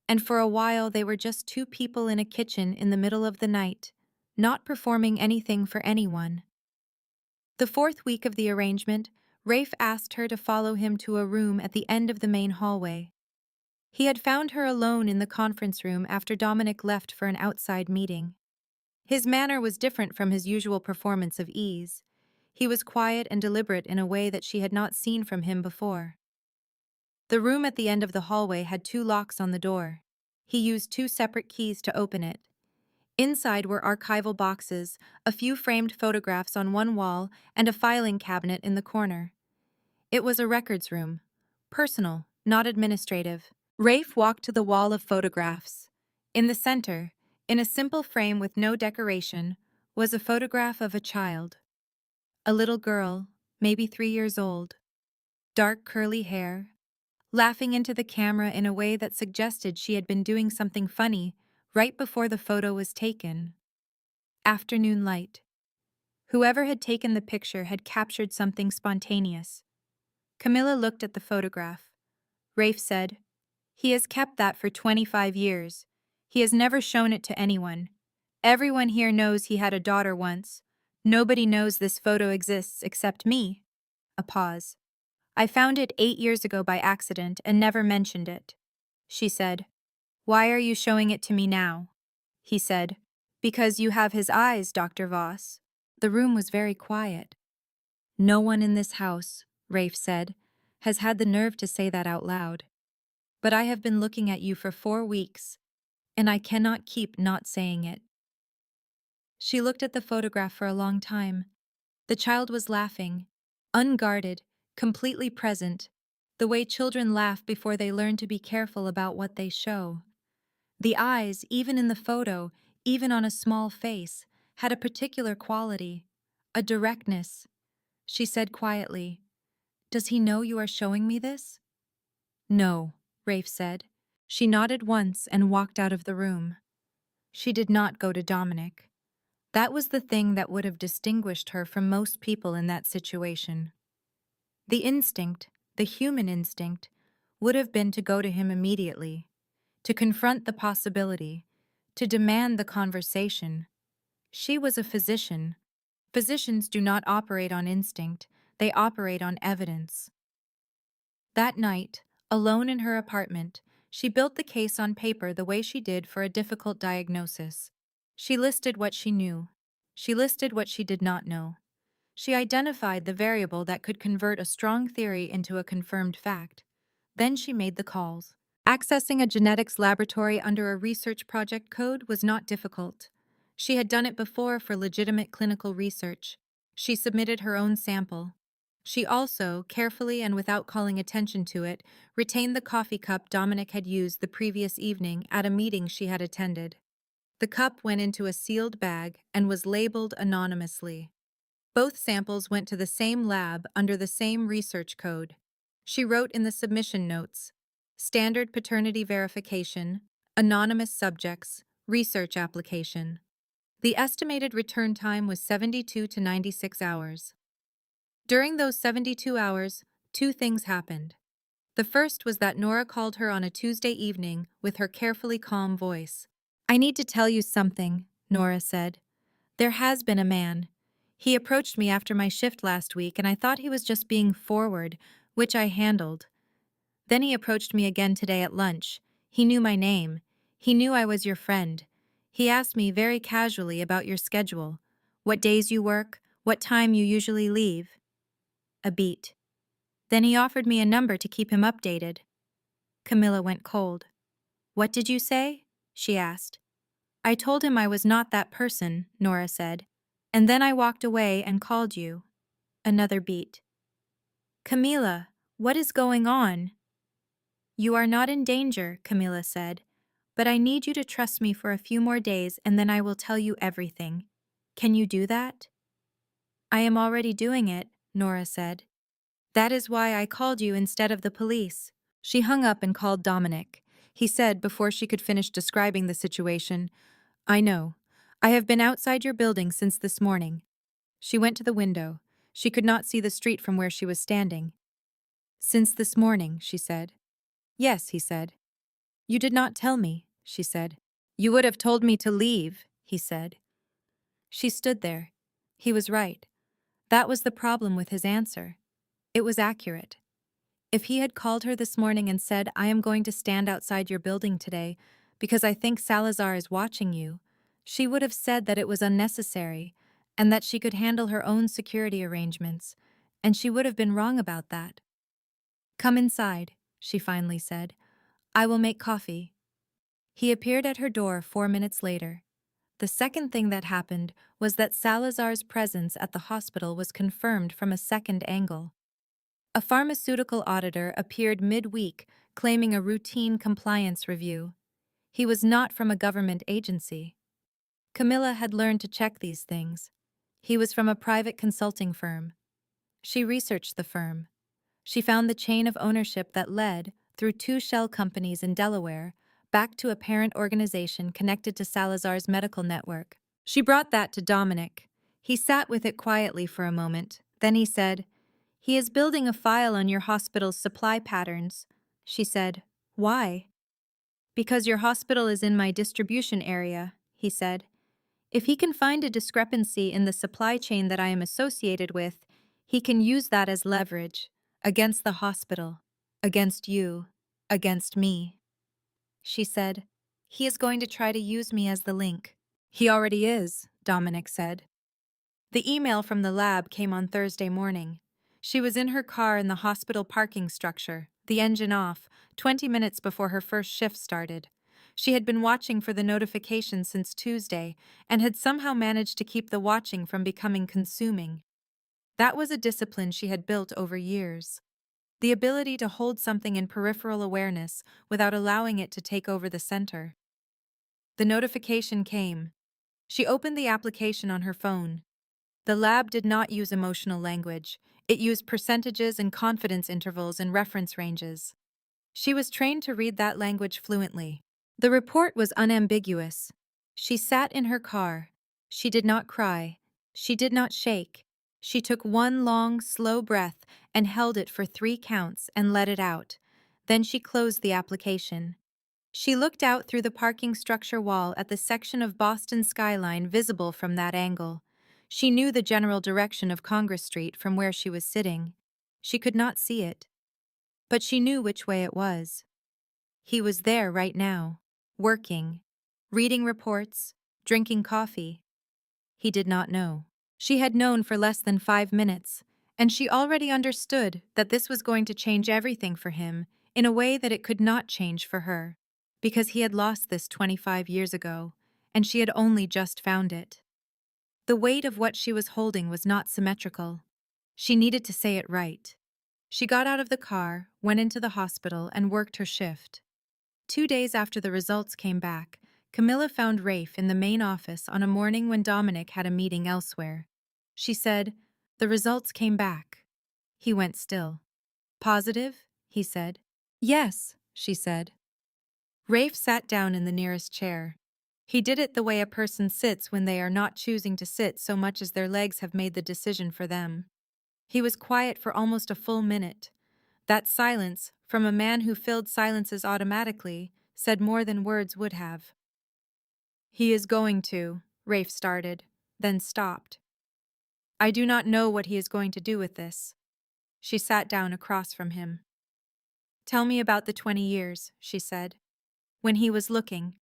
and for a while they were just 2 people in a kitchen in the middle of the night, not performing anything for anyone. The 4th week of the arrangement, Rafe asked her to follow him to a room at the end of the main hallway. He had found her alone in the conference room after Dominic left for an outside meeting. His manner was different from his usual performance of ease. He was quiet and deliberate in a way that she had not seen from him before. The room at the end of the hallway had 2 locks on the door. He used 2 separate keys to open it. Inside were archival boxes, a few framed photographs on one wall, and a filing cabinet in the corner. It was a records room. Personal, not administrative. Rafe walked to the wall of photographs. In the center, in a simple frame with no decoration, was a photograph of a child. A little girl, maybe 3 years old. Dark curly hair, laughing into the camera in a way that suggested she had been doing something funny right before the photo was taken. Afternoon light. Whoever had taken the picture had captured something spontaneous. Camilla looked at the photograph. Rafe said, "He has kept that for 25 years. He has never shown it to anyone. Everyone here knows he had a daughter once. Nobody knows this photo exists except me." A pause. "I found it 8 years ago by accident and never mentioned it." She said, "Why are you showing it to me now?" He said, "Because you have his eyes, Dr. Voss." The room was very quiet. "No one in this house," Rafe said, "has had the nerve to say that out loud. But I have been looking at you for 4 weeks, and I cannot keep not saying it." She looked at the photograph for a long time. The child was laughing, unguarded, completely present, the way children laugh before they learn to be careful about what they show. The eyes, even in the photo, even on a small face, had a particular quality, a directness. She said quietly, "Does he know you are showing me this?" No, Rafe said. She nodded once and walked out of the room. She did not go to Dominic. That was the thing that would have distinguished her from most people in that situation. The instinct, the human instinct, would have been to go to him immediately, to confront the possibility, to demand the conversation. She was a physician. Physicians do not operate on instinct, they operate on evidence. That night, alone in her apartment, she built the case on paper the way she did for a difficult diagnosis. She listed what she knew. She listed what she did not know. She identified the variable that could convert a strong theory into a confirmed fact. Then she made the calls. Accessing a genetics laboratory under a research project code was not difficult. She had done it before for legitimate clinical research. She submitted her own sample. She also, carefully and without calling attention to it, retained the coffee cup Dominic had used the previous evening at a meeting she had attended. The cup went into a sealed bag and was labeled anonymously. Both samples went to the same lab under the same research code. She wrote in the submission notes, standard paternity verification, anonymous subjects, research application. The estimated return time was 72 to 96 hours. During those 72 hours, two things happened. The first was that Nora called her on a Tuesday evening with her carefully calm voice. "I need to tell you something," Nora said. "There has been a man. He approached me after my shift last week and I thought he was just being forward, which I handled. Then he approached me again today at lunch. He knew my name. He knew I was your friend. He asked me very casually about your schedule, what days you work, what time you usually leave." A beat. "Then he offered me a number to keep him updated." Camilla went cold. "What did you say?" she asked. "I told him I was not that person," Nora said. "And then I walked away and called you." Another beat. "Camila, what is going on?" "You are not in danger," Camila said. "But I need you to trust me for a few more days and then I will tell you everything. Can you do that?" "I am already doing it," Nora said. "That is why I called you instead of the police." She hung up and called Dominic. He said before she could finish describing the situation, "I know. I have been outside your building since this morning." She went to the window. She could not see the street from where she was standing. "Since this morning," she said. "Yes," he said. "You did not tell me," she said. "You would have told me to leave," he said. She stood there. He was right. That was the problem with his answer. It was accurate. If he had called her this morning and said, "I am going to stand outside your building today because I think Salazar is watching you," she would have said that it was unnecessary and that she could handle her own security arrangements, and she would have been wrong about that. "Come inside," she finally said. "I will make coffee." He appeared at her door 4 minutes later. The second thing that happened was that Salazar's presence at the hospital was confirmed from a second angle. A pharmaceutical auditor appeared mid-week claiming a routine compliance review. He was not from a government agency. Camilla had learned to check these things. He was from a private consulting firm. She researched the firm. She found the chain of ownership that led, through two shell companies in Delaware, back to a parent organization connected to Salazar's medical network. She brought that to Dominic. He sat with it quietly for a moment. Then he said, "He is building a file on your hospital's supply patterns." She said, "Why?" "Because your hospital is in my distribution area," he said. "If he can find a discrepancy in the supply chain that I am associated with, he can use that as leverage against the hospital, against you, against me." She said, "He is going to try to use me as the link." "He already is," Dominic said. The email from the lab came on Thursday morning. She was in her car in the hospital parking structure, the engine off, 20 minutes before her first shift started. She had been watching for the notification since Tuesday and had somehow managed to keep the watching from becoming consuming. That was a discipline she had built over years. The ability to hold something in peripheral awareness without allowing it to take over the center. The notification came. She opened the application on her phone. The lab did not use emotional language. It used percentages and confidence intervals and reference ranges. She was trained to read that language fluently. The report was unambiguous. She sat in her car. She did not cry. She did not shake. She took one long, slow breath and held it for 3 counts and let it out. Then she closed the application. She looked out through the parking structure wall at the section of Boston skyline visible from that angle. She knew the general direction of Congress Street from where she was sitting. She could not see it, but she knew which way it was. He was there right now, working, reading reports, drinking coffee. He did not know. She had known for less than 5 minutes, and she already understood that this was going to change everything for him in a way that it could not change for her, because he had lost this 25 years ago, and she had only just found it. The weight of what she was holding was not symmetrical. She needed to say it right. She got out of the car, went into the hospital, and worked her shift. 2 days after the results came back, Camilla found Rafe in the main office on a morning when Dominic had a meeting elsewhere. She said, "The results came back." He went still. "Positive?" he said. "Yes," she said. Rafe sat down in the nearest chair. He did it the way a person sits when they are not choosing to sit so much as their legs have made the decision for them. He was quiet for almost a full minute. That silence, from a man who filled silences automatically, said more than words would have. "He is going to," Rafe started, then stopped. "I do not know what he is going to do with this." She sat down across from him. "Tell me about the 20 years," she said. "When he was looking."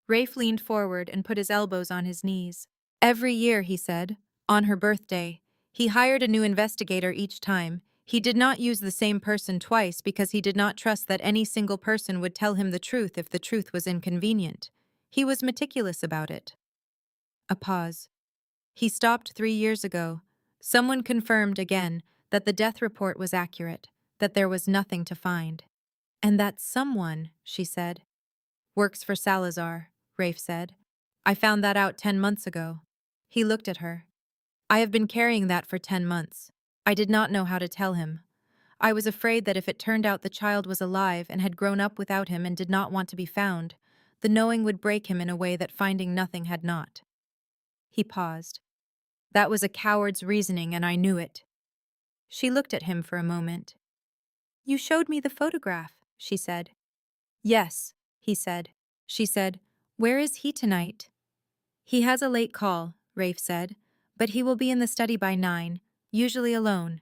Rafe leaned forward and put his elbows on his knees. "Every year," he said, "on her birthday. He hired a new investigator each time. He did not use the same person twice because he did not trust that any single person would tell him the truth if the truth was inconvenient. He was meticulous about it." A pause. "He stopped 3 years ago. Someone confirmed again that the death report was accurate, that there was nothing to find." "And that someone," she said. "Works for Salazar," Rafe said. "I found that out 10 months ago." He looked at her. "I have been carrying that for 10 months. I did not know how to tell him. I was afraid that if it turned out the child was alive and had grown up without him and did not want to be found, the knowing would break him in a way that finding nothing had not." He paused. "That was a coward's reasoning, and I knew it." She looked at him for a moment. "You showed me the photograph," she said. "Yes," he said. She said, "Where is he tonight?" "He has a late call," Rafe said, "but he will be in the study by 9, usually alone."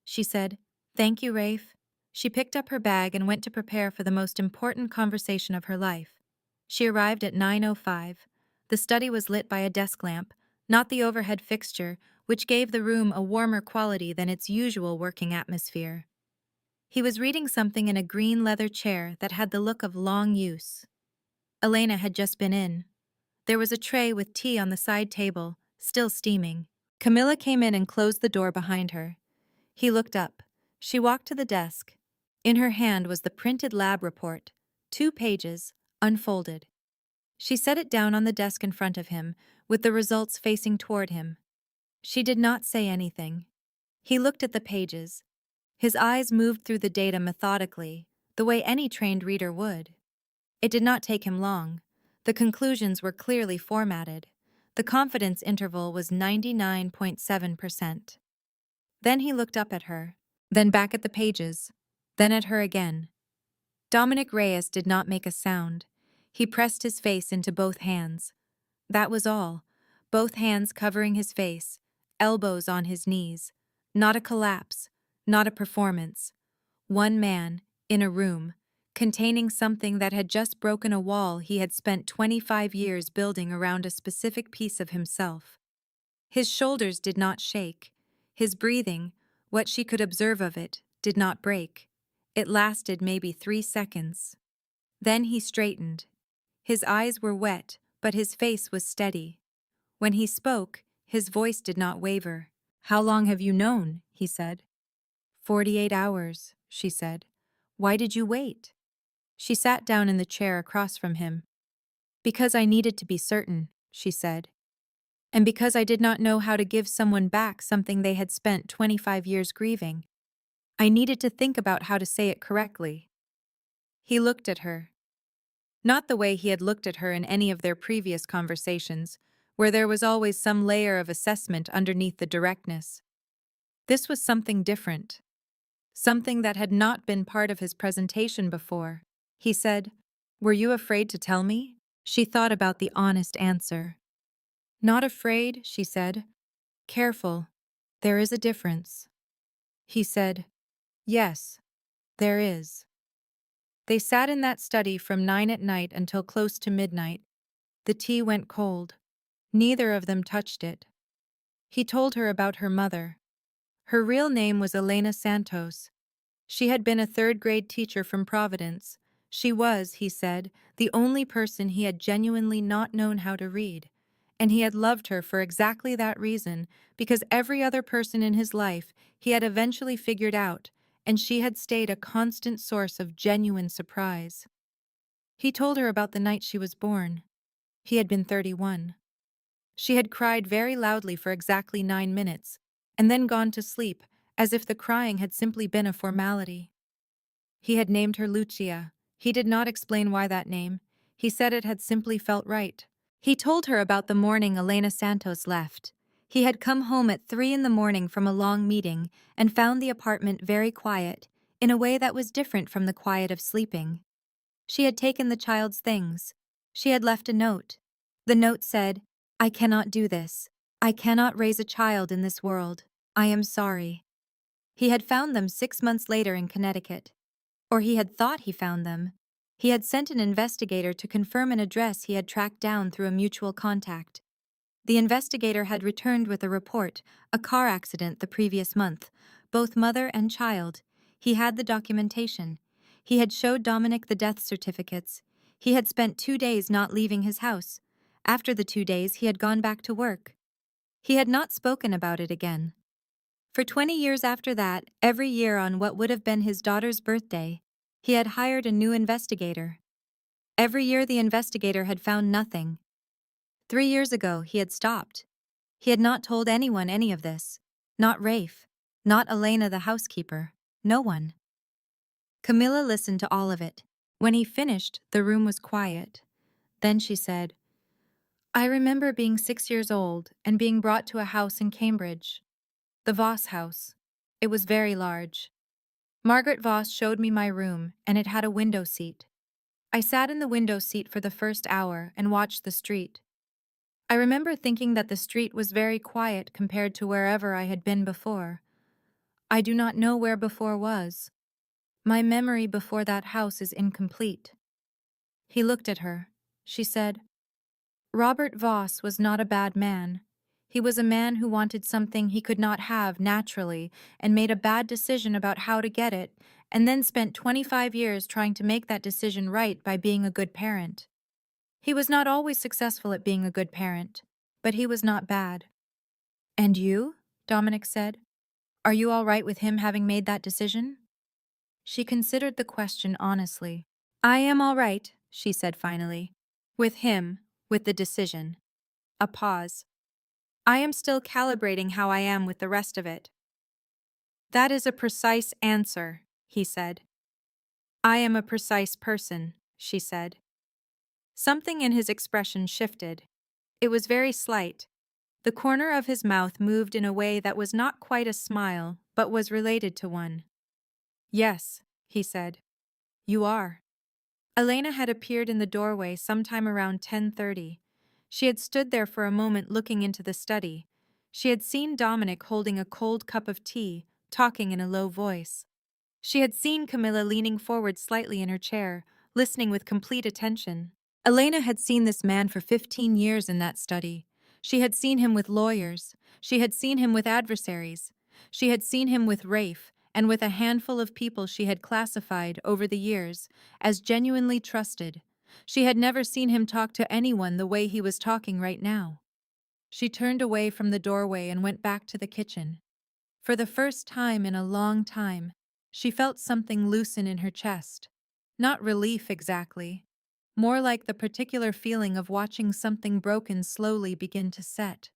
She said, "Thank you, Rafe." She picked up her bag and went to prepare for the most important conversation of her life. She arrived at 9:05. The study was lit by a desk lamp, not the overhead fixture, which gave the room a warmer quality than its usual working atmosphere. He was reading something in a green leather chair that had the look of long use. Elena had just been in. There was a tray with tea on the side table, still steaming. Camilla came in and closed the door behind her. He looked up. She walked to the desk. In her hand was the printed lab report, 2 pages, unfolded. She set it down on the desk in front of him, with the results facing toward him. She did not say anything. He looked at the pages. His eyes moved through the data methodically, the way any trained reader would. It did not take him long. The conclusions were clearly formatted. The confidence interval was 99.7%. Then he looked up at her, then back at the pages, then at her again. Dominic Reyes did not make a sound. He pressed his face into both hands. That was all, both hands covering his face, elbows on his knees. Not a collapse, not a performance. One man, in a room, containing something that had just broken a wall he had spent 25 years building around a specific piece of himself. His shoulders did not shake. His breathing, what she could observe of it, did not break. It lasted maybe 3 seconds. Then he straightened. His eyes were wet, but his face was steady. When he spoke, his voice did not waver. "How long have you known?" he said. 48 hours, she said. "Why did you wait?" She sat down in the chair across from him. "Because I needed to be certain," she said. "And because I did not know how to give someone back something they had spent 25 years grieving. I needed to think about how to say it correctly." He looked at her. Not the way he had looked at her in any of their previous conversations, where there was always some layer of assessment underneath the directness. This was something different. Something that had not been part of his presentation before. He said, "Were you afraid to tell me?" She thought about the honest answer. "Not afraid," she said. "Careful. There is a difference." He said, "Yes, there is." They sat in that study from 9 at night until close to midnight. The tea went cold. Neither of them touched it. He told her about her mother. Her real name was Elena Santos. She had been a third-grade teacher from Providence. She was, he said, the only person he had genuinely not known how to read. And he had loved her for exactly that reason, because every other person in his life he had eventually figured out, and she had stayed a constant source of genuine surprise. He told her about the night she was born. He had been 31. She had cried very loudly for exactly 9 minutes, and then gone to sleep, as if the crying had simply been a formality. He had named her Lucia. He did not explain why that name. He said it had simply felt right. He told her about the morning Elena Santos left. He had come home at 3 in the morning from a long meeting and found the apartment very quiet, in a way that was different from the quiet of sleeping. She had taken the child's things. She had left a note. The note said, "I cannot do this. I cannot raise a child in this world. I am sorry." He had found them 6 months later in Connecticut. Or he had thought he found them. He had sent an investigator to confirm an address he had tracked down through a mutual contact. The investigator had returned with a report, a car accident the previous month, both mother and child. He had the documentation. He had showed Dominic the death certificates. He had spent 2 days not leaving his house. After the 2 days, he had gone back to work. He had not spoken about it again. For 20 years after that, every year on what would have been his daughter's birthday, he had hired a new investigator. Every year the investigator had found nothing. 3 years ago, he had stopped. He had not told anyone any of this. Not Rafe. Not Elena the housekeeper. No one. Camilla listened to all of it. When he finished, the room was quiet. Then she said, "I remember being 6 years old and being brought to a house in Cambridge. The Voss house. It was very large. Margaret Voss showed me my room, and it had a window seat. I sat in the window seat for the first hour and watched the street. I remember thinking that the street was very quiet compared to wherever I had been before. I do not know where before was. My memory before that house is incomplete." He looked at her. She said, "Robert Voss was not a bad man. He was a man who wanted something he could not have naturally and made a bad decision about how to get it, and then spent 25 years trying to make that decision right by being a good parent. He was not always successful at being a good parent, but he was not bad." "And you?" Dominic said. "Are you all right with him having made that decision?" She considered the question honestly. "I am all right," she said finally. "With him, with the decision." A pause. "I am still calibrating how I am with the rest of it." "That is a precise answer," he said. "I am a precise person," she said. Something in his expression shifted. It was very slight. The corner of his mouth moved in a way that was not quite a smile, but was related to one. "Yes," he said. "You are." Elena had appeared in the doorway sometime around 10:30. She had stood there for a moment looking into the study. She had seen Dominic holding a cold cup of tea, talking in a low voice. She had seen Camilla leaning forward slightly in her chair, listening with complete attention. Elena had seen this man for 15 years in that study. She had seen him with lawyers. She had seen him with adversaries. She had seen him with Rafe, and with a handful of people she had classified, over the years, as genuinely trusted. She had never seen him talk to anyone the way he was talking right now. She turned away from the doorway and went back to the kitchen. For the first time in a long time, she felt something loosen in her chest. Not relief exactly. More like the particular feeling of watching something broken slowly begin to set.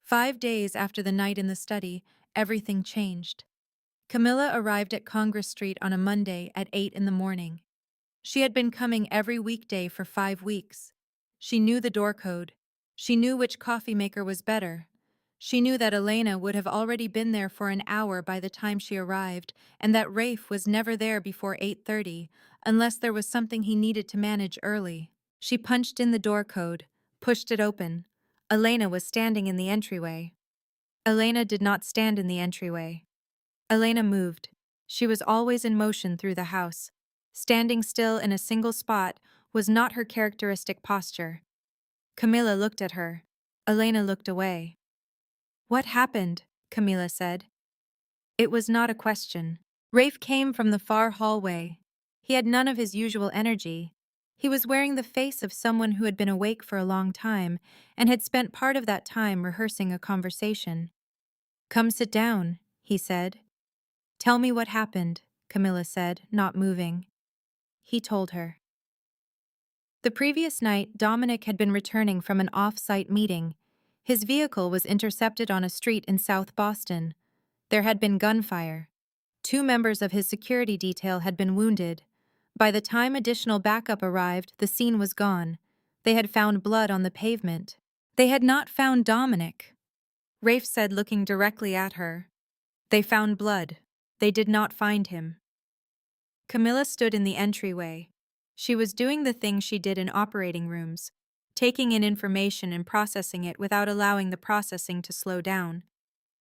5 days after the night in the study, everything changed. Camilla arrived at Congress Street on a Monday at 8 in the morning. She had been coming every weekday for 5 weeks. She knew the door code. She knew which coffee maker was better. She knew that Elena would have already been there for an hour by the time she arrived, and that Rafe was never there before 8:30, unless there was something he needed to manage early. She punched in the door code, pushed it open. Elena was standing in the entryway. Elena did not stand in the entryway. Elena moved. She was always in motion through the house. Standing still in a single spot was not her characteristic posture. Camilla looked at her. Elena looked away. "What happened?" Camilla said. It was not a question. Rafe came from the far hallway. He had none of his usual energy. He was wearing the face of someone who had been awake for a long time and had spent part of that time rehearsing a conversation. "Come sit down," he said. "Tell me what happened," Camilla said, not moving. He told her. The previous night, Dominic had been returning from an off-site meeting. His vehicle was intercepted on a street in South Boston. There had been gunfire. 2 members of his security detail had been wounded. By the time additional backup arrived, the scene was gone. They had found blood on the pavement. They had not found Dominic, Rafe said, looking directly at her. They found blood. They did not find him. Camilla stood in the entryway. She was doing the thing she did in operating rooms, taking in information and processing it without allowing the processing to slow down.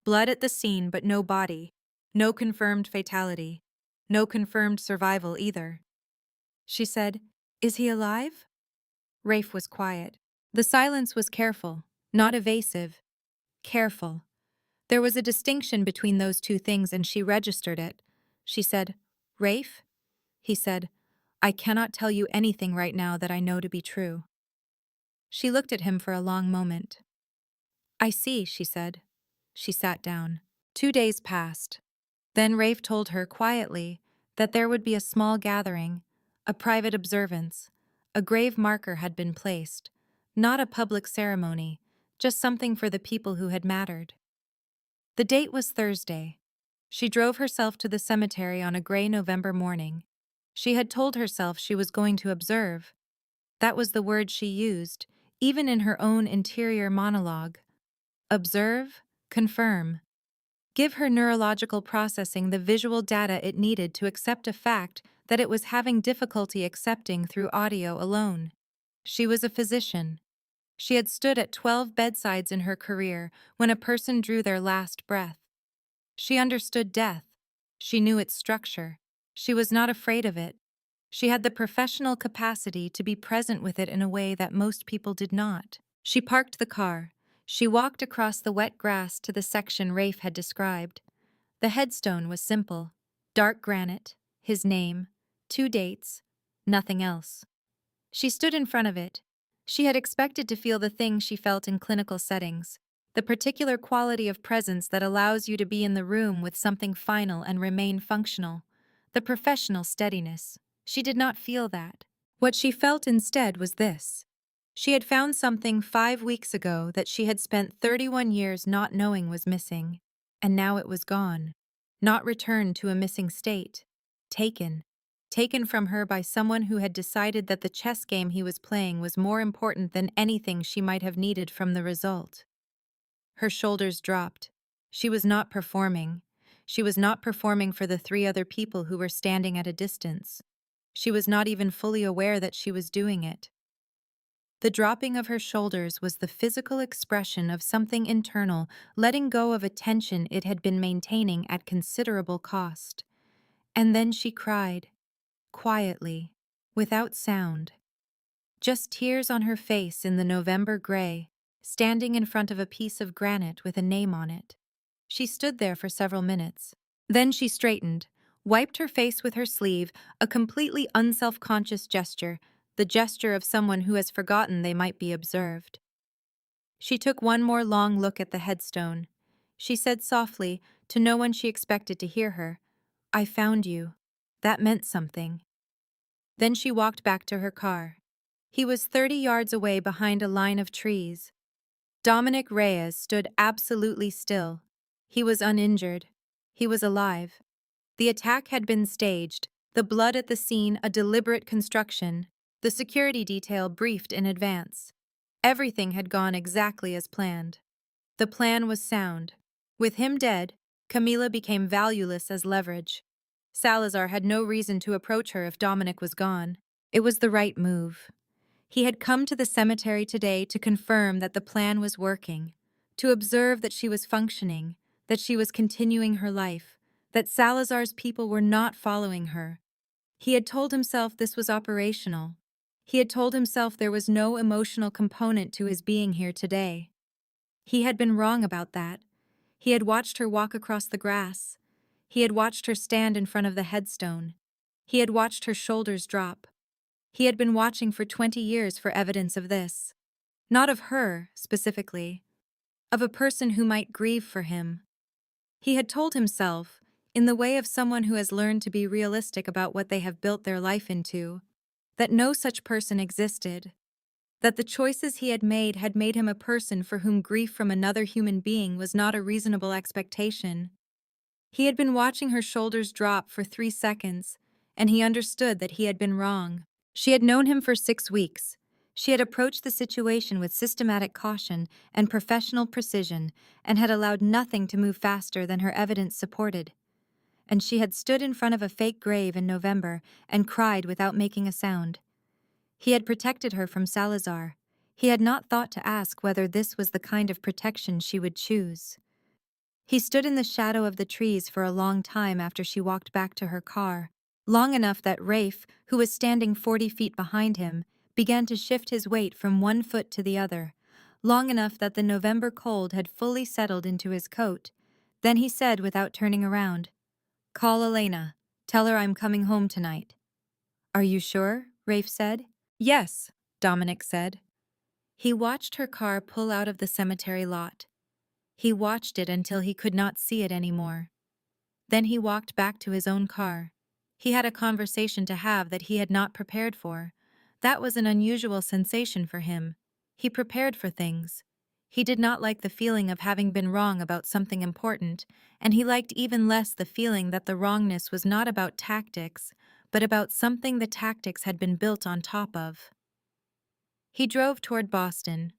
Blood at the scene, but no body. No confirmed fatality. No confirmed survival either. She said, "Is he alive?" Rafe was quiet. The silence was careful, not evasive. Careful. There was a distinction between those two things, and she registered it. She said, "Rafe?" He said, "I cannot tell you anything right now that I know to be true." She looked at him for a long moment. "I see," she said. She sat down. 2 days passed. Then Rafe told her quietly that there would be a small gathering, a private observance. A grave marker had been placed. Not a public ceremony, just something for the people who had mattered. The date was Thursday. She drove herself to the cemetery on a gray November morning. She had told herself she was going to observe. That was the word she used, even in her own interior monologue. Observe, confirm. Give her neurological processing the visual data it needed to accept a fact that it was having difficulty accepting through audio alone. She was a physician. She had stood at 12 bedsides in her career when a person drew their last breath. She understood death. She knew its structure. She was not afraid of it. She had the professional capacity to be present with it in a way that most people did not. She parked the car. She walked across the wet grass to the section Rafe had described. The headstone was simple. Dark granite, his name, 2 dates, nothing else. She stood in front of it. She had expected to feel the thing she felt in clinical settings, the particular quality of presence that allows you to be in the room with something final and remain functional, the professional steadiness. She did not feel that. What she felt instead was this. She had found something 5 weeks ago that she had spent 31 years not knowing was missing, and now it was gone. Not returned to a missing state. Taken. Taken from her by someone who had decided that the chess game he was playing was more important than anything she might have needed from the result. Her shoulders dropped. She was not performing. She was not performing for the 3 other people who were standing at a distance. She was not even fully aware that she was doing it. The dropping of her shoulders was the physical expression of something internal, letting go of a tension it had been maintaining at considerable cost. And then she cried, quietly, without sound. Just tears on her face in the November gray, standing in front of a piece of granite with a name on it. She stood there for several minutes. Then she straightened, wiped her face with her sleeve, a completely unself-conscious gesture, the gesture of someone who has forgotten they might be observed. She took one more long look at the headstone. She said softly, to no one she expected to hear her, "I found you. That meant something." Then she walked back to her car. He was 30 yards away behind a line of trees. Dominic Reyes stood absolutely still. He was uninjured. He was alive. The attack had been staged, The blood at the scene a deliberate construction, the security detail briefed in advance. Everything had gone exactly as planned. The plan was sound. With him dead, Camila became valueless as leverage. Salazar had no reason to approach her if Dominic was gone. It was the right move. He had come to the cemetery today to confirm that the plan was working, to observe that she was functioning, that she was continuing her life, that Salazar's people were not following her. He had told himself this was operational. He had told himself there was no emotional component to his being here today. He had been wrong about that. He had watched her walk across the grass. He had watched her stand in front of the headstone. He had watched her shoulders drop. He had been watching for 20 years for evidence of this. Not of her, specifically. Of a person who might grieve for him. He had told himself, in the way of someone who has learned to be realistic about what they have built their life into, that no such person existed. That the choices he had made him a person for whom grief from another human being was not a reasonable expectation. He had been watching her shoulders drop for 3 seconds, and he understood that he had been wrong. She had known him for 6 weeks. She had approached the situation with systematic caution and professional precision and had allowed nothing to move faster than her evidence supported. And she had stood in front of a fake grave in November and cried without making a sound. He had protected her from Salazar. He had not thought to ask whether this was the kind of protection she would choose. He stood in the shadow of the trees for a long time after she walked back to her car, long enough that Rafe, who was standing 40 feet behind him, began to shift his weight from one foot to the other, long enough that the November cold had fully settled into his coat. Then he said without turning around, "Call Elena. Tell her I'm coming home tonight." "Are you sure?" Rafe said. "Yes," Dominic said. He watched her car pull out of the cemetery lot. He watched it until he could not see it anymore. Then he walked back to his own car. He had a conversation to have that he had not prepared for. That was an unusual sensation for him. He prepared for things. He did not like the feeling of having been wrong about something important, and he liked even less the feeling that the wrongness was not about tactics, but about something the tactics had been built on top of. He drove toward Boston.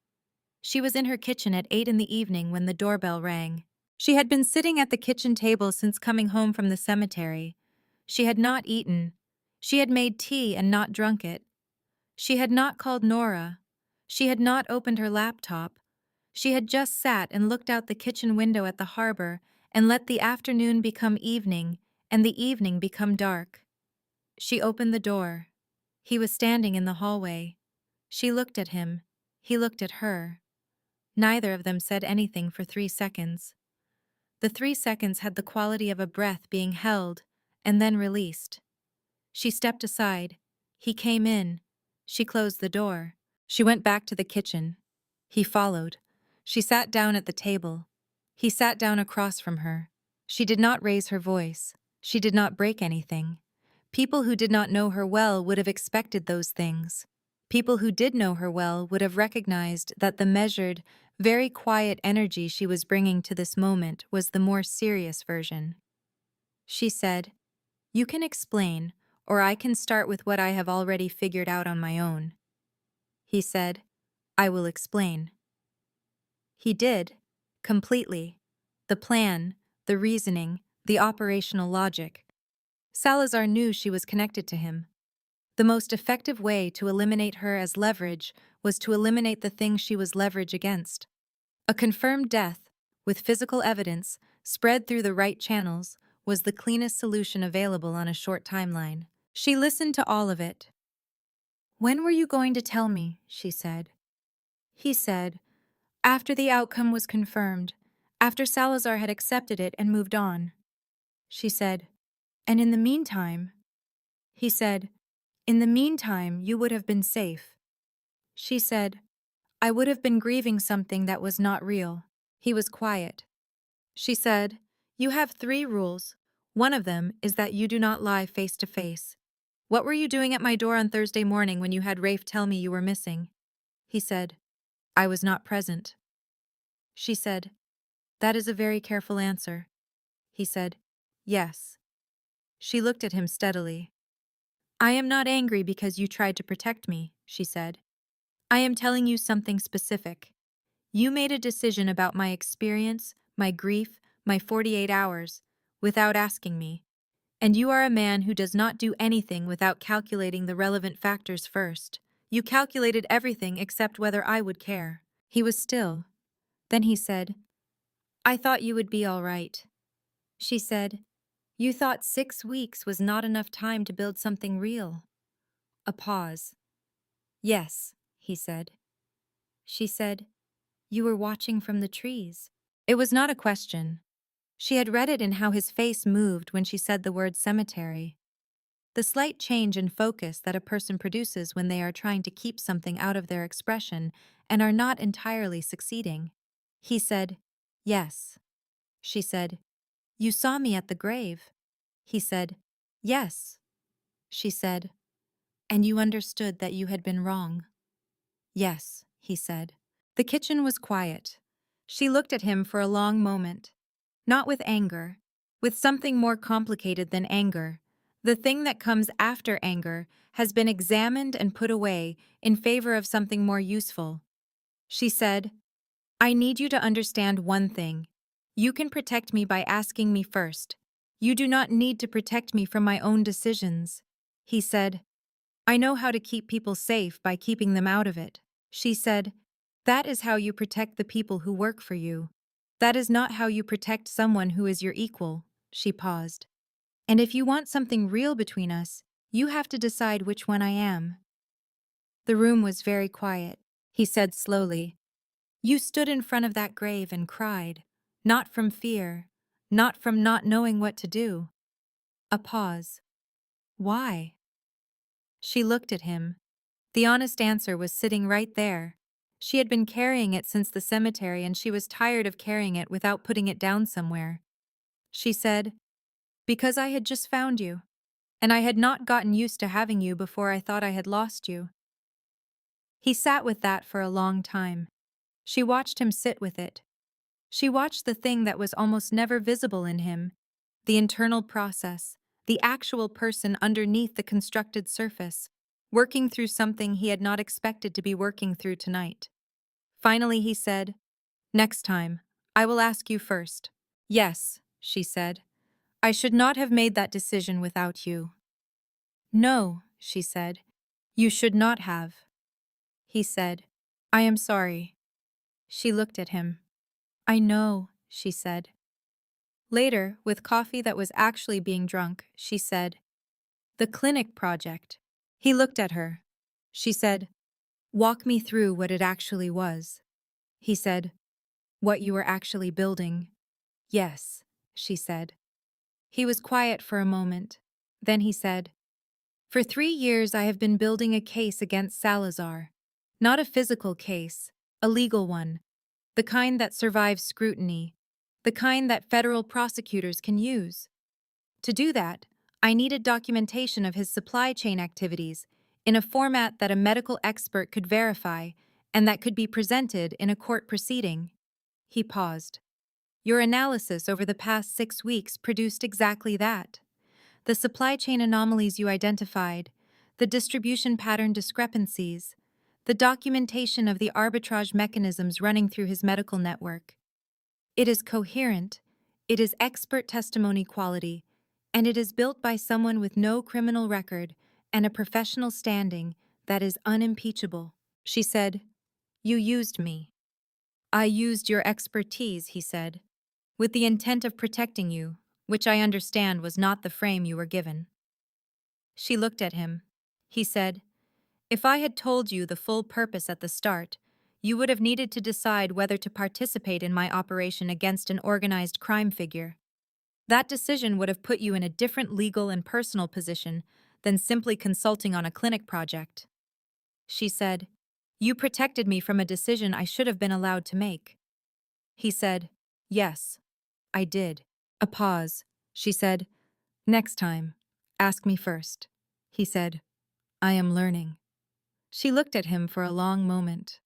She was in her kitchen at 8 in the evening when the doorbell rang. She had been sitting at the kitchen table since coming home from the cemetery. She had not eaten. She had made tea and not drunk it. She had not called Nora. She had not opened her laptop. She had just sat and looked out the kitchen window at the harbor and let the afternoon become evening and the evening become dark. She opened the door. He was standing in the hallway. She looked at him. He looked at her. Neither of them said anything for 3 seconds. The 3 seconds had the quality of a breath being held and then released. She stepped aside. He came in. She closed the door. She went back to the kitchen. He followed. She sat down at the table. He sat down across from her. She did not raise her voice. She did not break anything. People who did not know her well would have expected those things. People who did know her well would have recognized that the measured, very quiet energy she was bringing to this moment was the more serious version. She said, "You can explain, or I can start with what I have already figured out on my own." He said, "I will explain." He did, completely. The plan, the reasoning, the operational logic. Salazar knew she was connected to him. The most effective way to eliminate her as leverage was to eliminate the thing she was leverage against. A confirmed death, with physical evidence, spread through the right channels, was the cleanest solution available on a short timeline. She listened to all of it. "When were you going to tell me?" she said. He said, "After the outcome was confirmed, after Salazar had accepted it and moved on." She said, "And in the meantime?" He said, "In the meantime, you would have been safe." She said, "I would have been grieving something that was not real." He was quiet. She said, "You have 3 rules. One of them is that you do not lie face to face. What were you doing at my door on Thursday morning when you had Rafe tell me you were missing?" He said, "I was not present." She said, "That is a very careful answer." He said, "Yes." She looked at him steadily. I am not angry because you tried to protect me, she said. I am telling you something specific. You made a decision about my experience, my grief, my 48 hours, without asking me. And you are a man who does not do anything without calculating the relevant factors first. You calculated everything except whether I would care. He was still. Then he said, I thought you would be all right. She said, You thought 6 weeks was not enough time to build something real. A pause. Yes, he said. She said, You were watching from the trees. It was not a question. She had read it in how his face moved when she said the word cemetery. The slight change in focus that a person produces when they are trying to keep something out of their expression and are not entirely succeeding. He said, Yes. She said, You saw me at the grave. He said, Yes. She said, And you understood that you had been wrong. Yes, he said. The kitchen was quiet. She looked at him for a long moment. Not with anger, with something more complicated than anger. The thing that comes after anger has been examined and put away in favor of something more useful. She said, I need you to understand one thing. You can protect me by asking me first. You do not need to protect me from my own decisions. He said, I know how to keep people safe by keeping them out of it. She said, That is how you protect the people who work for you. That is not how you protect someone who is your equal. She paused. And if you want something real between us, you have to decide which one I am. The room was very quiet. He said slowly, You stood in front of that grave and cried. Not from fear. Not from not knowing what to do. A pause. Why? She looked at him. The honest answer was sitting right there. She had been carrying it since the cemetery and she was tired of carrying it without putting it down somewhere. She said, Because I had just found you, and I had not gotten used to having you before I thought I had lost you. He sat with that for a long time. She watched him sit with it. She watched the thing that was almost never visible in him, the internal process, the actual person underneath the constructed surface, working through something he had not expected to be working through tonight. Finally he said, Next time, I will ask you first. Yes, she said. I should not have made that decision without you. No, she said. You should not have. He said, I am sorry. She looked at him. I know, she said. Later, with coffee that was actually being drunk, she said, The clinic project. He looked at her. She said, Walk me through what it actually was. He said, What you were actually building. Yes, she said. He was quiet for a moment. Then he said, For 3 years I have been building a case against Salazar. Not a physical case, a legal one. The kind that survives scrutiny. The kind that federal prosecutors can use. To do that, I needed documentation of his supply chain activities in a format that a medical expert could verify and that could be presented in a court proceeding. He paused. Your analysis over the past 6 weeks produced exactly that. The supply chain anomalies you identified, the distribution pattern discrepancies, the documentation of the arbitrage mechanisms running through his medical network. It is coherent, it is expert testimony quality, and it is built by someone with no criminal record and a professional standing that is unimpeachable. She said, You used me. I used your expertise, he said, with the intent of protecting you, which I understand was not the frame you were given. She looked at him. He said, If I had told you the full purpose at the start, you would have needed to decide whether to participate in my operation against an organized crime figure. That decision would have put you in a different legal and personal position than simply consulting on a clinic project. She said, You protected me from a decision I should have been allowed to make. He said, Yes, I did. A pause. She said, Next time, ask me first. He said, I am learning. She looked at him for a long moment.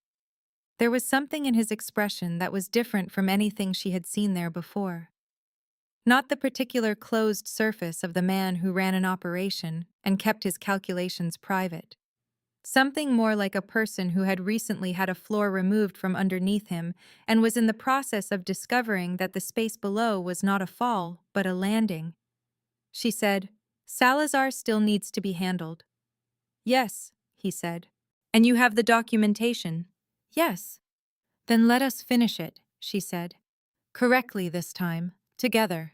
There was something in his expression that was different from anything she had seen there before. not the particular closed surface of the man who ran an operation and kept his calculations private. Something more like a person who had recently had a floor removed from underneath him and was in the process of discovering that the space below was not a fall, but a landing. She said, "Salazar still needs to be handled." "Yes," he said. "And you have the documentation?" "Yes." "Then let us finish it," she said. "Correctly this time, together."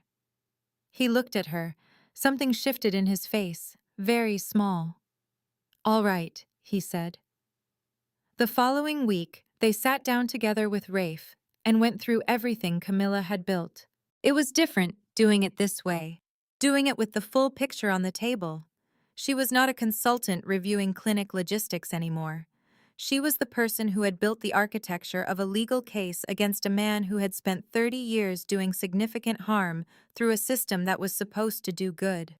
He looked at her. Something shifted in his face, very small. "All right," he said. The following week, they sat down together with Rafe and went through everything Camilla had built. It was different doing it this way, doing it with the full picture on the table. She was not a consultant reviewing clinic logistics anymore. She was the person who had built the architecture of a legal case against a man who had spent 30 years doing significant harm through a system that was supposed to do good.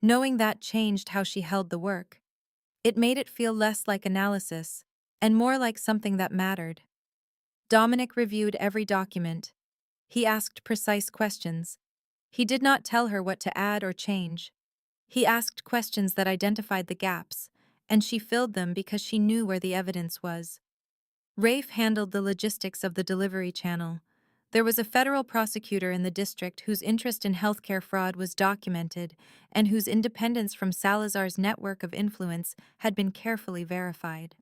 Knowing that changed how she held the work. It made it feel less like analysis and more like something that mattered. Dominic reviewed every document. He asked precise questions. He did not tell her what to add or change. He asked questions that identified the gaps, and she filled them because she knew where the evidence was. Rafe handled the logistics of the delivery channel. There was a federal prosecutor in the district whose interest in healthcare fraud was documented and whose independence from Salazar's network of influence had been carefully verified.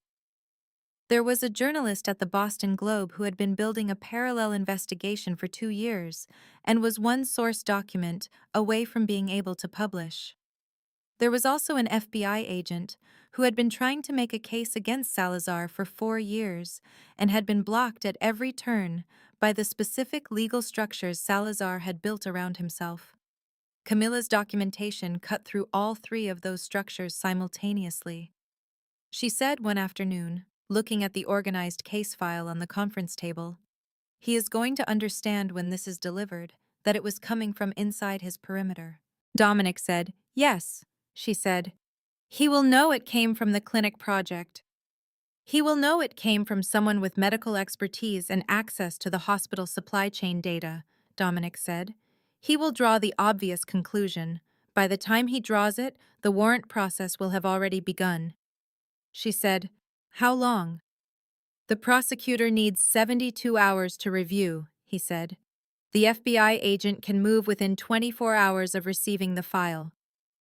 There was a journalist at the Boston Globe who had been building a parallel investigation for 2 years and was one source document away from being able to publish. There was also an FBI agent who had been trying to make a case against Salazar for 4 years and had been blocked at every turn by the specific legal structures Salazar had built around himself. Camilla's documentation cut through all 3 of those structures simultaneously. She said one afternoon, looking at the organized case file on the conference table, "He is going to understand when this is delivered that it was coming from inside his perimeter." Dominic said, "Yes," she said. "He will know it came from the clinic project. He will know it came from someone with medical expertise and access to the hospital supply chain data," Dominic said. "He will draw the obvious conclusion. By the time he draws it, the warrant process will have already begun." She said, "How long?" "The prosecutor needs 72 hours to review," he said. "The FBI agent can move within 24 hours of receiving the file.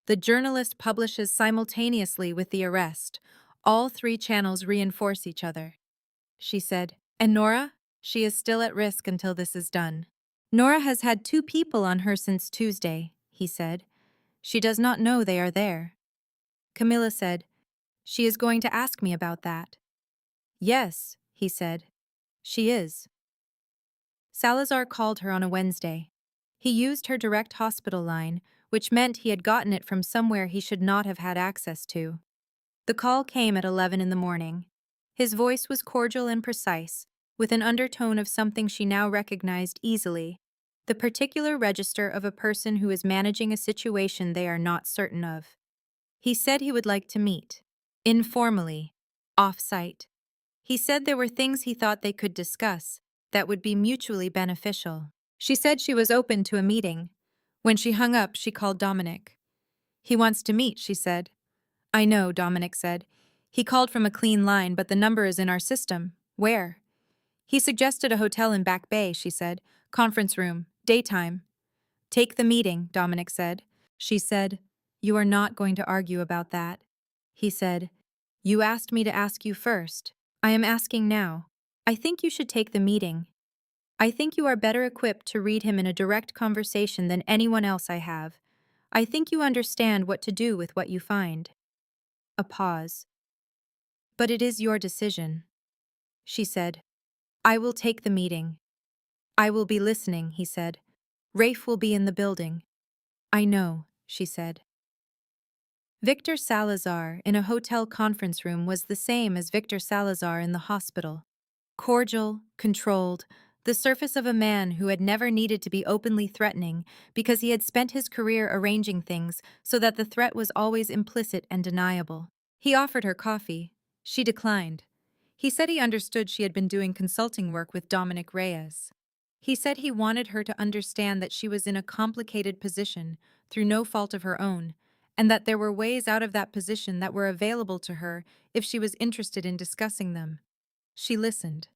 The journalist publishes simultaneously with the arrest. All 3 channels reinforce each other." She said, "And Nora? She is still at risk until this is done." "Nora has had 2 people on her since Tuesday," he said. "She does not know they are there." Camilla said, "She is going to ask me about that." "Yes," he said. "She is." Salazar called her on a Wednesday. He used her direct hospital line, which meant he had gotten it from somewhere he should not have had access to. The call came at 11 in the morning. His voice was cordial and precise, with an undertone of something she now recognized easily, the particular register of a person who is managing a situation they are not certain of. He said he would like to meet, informally, off-site. He said there were things he thought they could discuss that would be mutually beneficial. She said she was open to a meeting. When she hung up, she called Dominic. "He wants to meet," she said. "I know," Dominic said. "He called from a clean line, but the number is in our system. Where?" "He suggested a hotel in Back Bay," she said. "Conference room. Daytime." "Take the meeting," Dominic said. She said, "You are not going to argue about that." He said, "You asked me to ask you first. I am asking now. I think you should take the meeting. I think you are better equipped to read him in a direct conversation than anyone else I have. I think you understand what to do with what you find." A pause. "But it is your decision." She said, "I will take the meeting." "I will be listening," he said. "Rafe will be in the building." "I know," she said. Victor Salazar in a hotel conference room was the same as Victor Salazar in the hospital. Cordial, controlled, the surface of a man who had never needed to be openly threatening because he had spent his career arranging things so that the threat was always implicit and deniable. He offered her coffee. She declined. He said he understood she had been doing consulting work with Dominic Reyes. He said he wanted her to understand that she was in a complicated position through no fault of her own, and that there were ways out of that position that were available to her if she was interested in discussing them. She listened.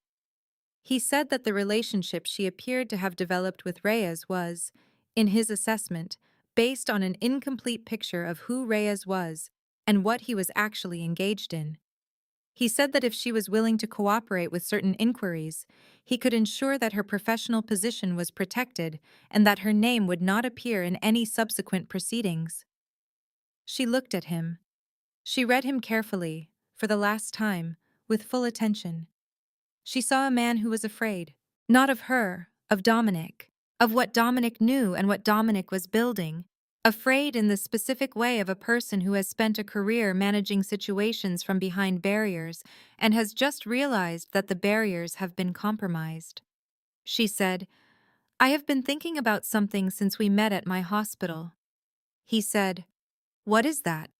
He said that the relationship she appeared to have developed with Reyes was, in his assessment, based on an incomplete picture of who Reyes was and what he was actually engaged in. He said that if she was willing to cooperate with certain inquiries, he could ensure that her professional position was protected and that her name would not appear in any subsequent proceedings. She looked at him. She read him carefully, for the last time, with full attention. She saw a man who was afraid, not of her, of Dominic, of what Dominic knew and what Dominic was building, afraid in the specific way of a person who has spent a career managing situations from behind barriers and has just realized that the barriers have been compromised. She said, "I have been thinking about something since we met at my hospital." He said, "What is that?"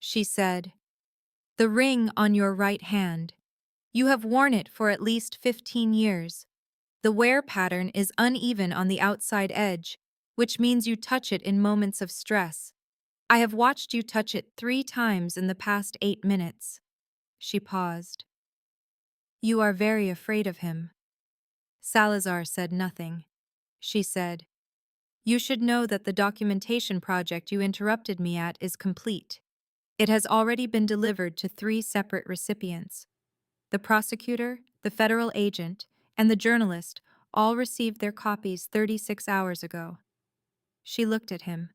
She said, "The ring on your right hand. You have worn it for at least 15 years. The wear pattern is uneven on the outside edge, which means you touch it in moments of stress. I have watched you touch it 3 times in the past 8 minutes." She paused. "You are very afraid of him." Salazar said nothing. She said, "You should know that the documentation project you interrupted me at is complete. It has already been delivered to 3 separate recipients. The prosecutor, the federal agent, and the journalist all received their copies 36 hours ago." She looked at him.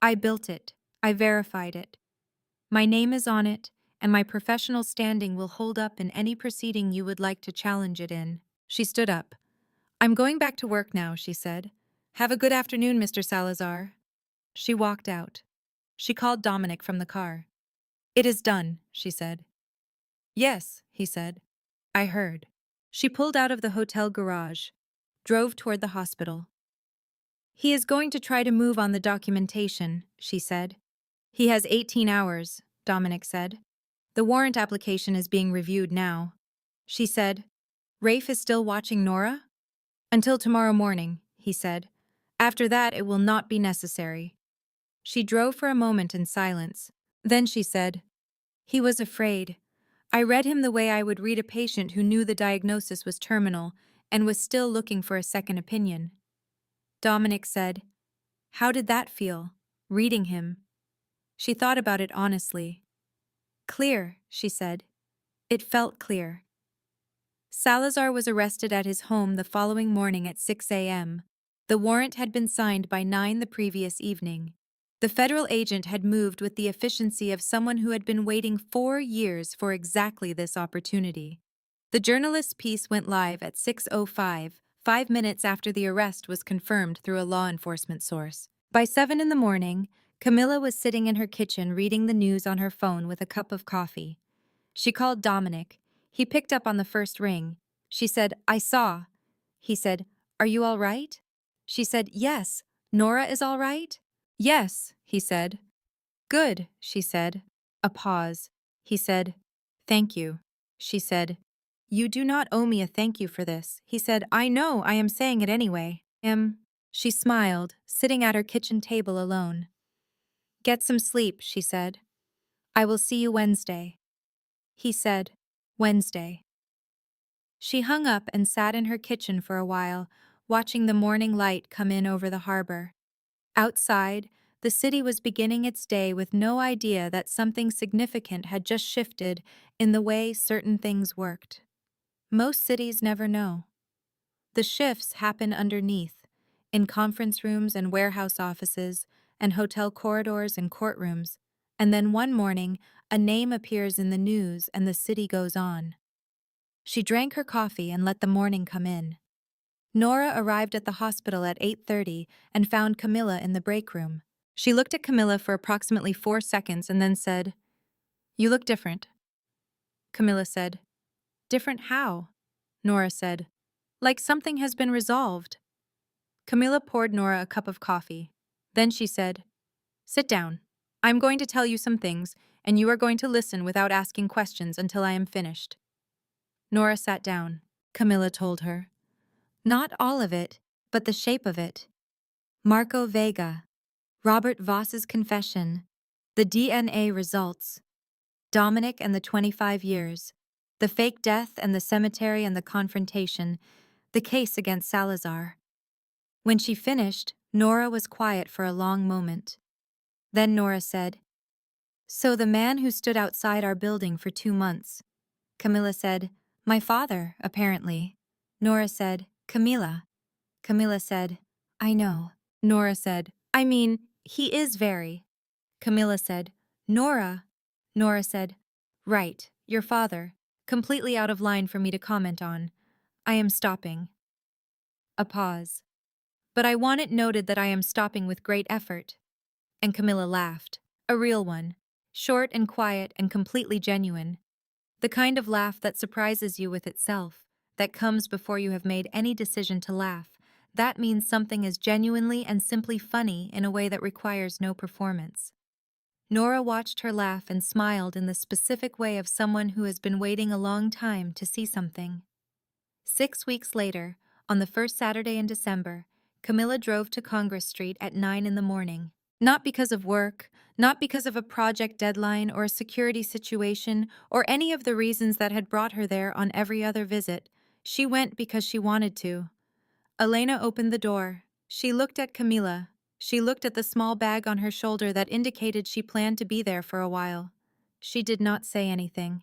"I built it. I verified it. My name is on it, and my professional standing will hold up in any proceeding you would like to challenge it in." She stood up. "I'm going back to work now," she said. "Have a good afternoon, Mr. Salazar." She walked out. She called Dominic from the car. "It is done," she said. "Yes," he said. "I heard." She pulled out of the hotel garage, drove toward the hospital. "He is going to try to move on the documentation," she said. "He has 18 hours," Dominic said. "The warrant application is being reviewed now." She said, "Rafe is still watching Nora?" "Until tomorrow morning," he said. "After that, it will not be necessary." She drove for a moment in silence. Then she said, "He was afraid. I read him the way I would read a patient who knew the diagnosis was terminal and was still looking for a second opinion." Dominic said, "How did that feel, reading him?" She thought about it honestly. "Clear," she said. "It felt clear." Salazar was arrested at his home the following morning at 6 a.m. The warrant had been signed by 9 the previous evening. The federal agent had moved with the efficiency of someone who had been waiting 4 years for exactly this opportunity. The journalist's piece went live at 6:05, 5 minutes after the arrest was confirmed through a law enforcement source. By 7 in the morning, Camilla was sitting in her kitchen reading the news on her phone with a cup of coffee. She called Dominic. He picked up on the first ring. She said, "I saw." He said, "Are you all right?" She said, "Yes. Nora is all right?" "Yes," he said. "Good," she said. A pause. He said, "Thank you." She said, "You do not owe me a thank you for this." He said, "I know, I am saying it anyway." She smiled, sitting at her kitchen table alone. "Get some sleep," she said. "I will see you Wednesday." He said, "Wednesday." She hung up and sat in her kitchen for a while, watching the morning light come in over the harbor. Outside, the city was beginning its day with no idea that something significant had just shifted in the way certain things worked. Most cities never know. The shifts happen underneath, in conference rooms and warehouse offices, and hotel corridors and courtrooms, and then one morning, a name appears in the news and the city goes on. She drank her coffee and let the morning come in. Nora arrived at the hospital at 8:30 and found Camilla in the break room. She looked at Camilla for approximately 4 seconds and then said, "You look different." Camilla said, "Different how?" Nora said, "Like something has been resolved." Camilla poured Nora a cup of coffee. Then she said, "Sit down. I'm going to tell you some things, and you are going to listen without asking questions until I am finished." Nora sat down. Camilla told her, Not all of it, but the shape of it. Marco Vega, Robert Voss's confession, the DNA results, Dominic and the 25 years, the fake death and the cemetery and the confrontation, the case against Salazar. When she finished, Nora was quiet for a long moment. Then Nora said, "So the man who stood outside our building for 2 months." Camilla said, "My father, apparently." Nora said, "Camilla." Camilla said, "I know." Nora said, "I mean, he is very." Camilla said, "Nora." Nora said, "Right, your father. Completely out of line for me to comment on. I am stopping." A pause. "But I want it noted that I am stopping with great effort." And Camilla laughed. A real one. Short and quiet and completely genuine. The kind of laugh that surprises you with itself, that comes before you have made any decision to laugh. That means something is genuinely and simply funny in a way that requires no performance. Nora watched her laugh and smiled in the specific way of someone who has been waiting a long time to see something. 6 weeks later, on the first Saturday in December, Camilla drove to Congress Street at 9 in the morning. Not because of work, not because of a project deadline or a security situation or any of the reasons that had brought her there on every other visit. She went because she wanted to. Elena opened the door. She looked at Camilla. She looked at the small bag on her shoulder that indicated she planned to be there for a while. She did not say anything.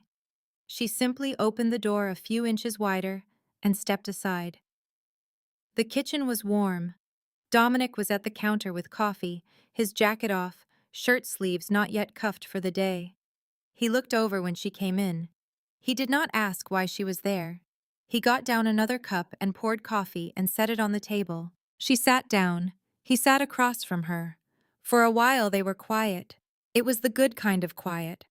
She simply opened the door a few inches wider and stepped aside. The kitchen was warm. Dominic was at the counter with coffee, his jacket off, shirt sleeves not yet cuffed for the day. He looked over when she came in. He did not ask why she was there. He got down another cup and poured coffee and set it on the table. She sat down. He sat across from her. For a while they were quiet. It was the good kind of quiet.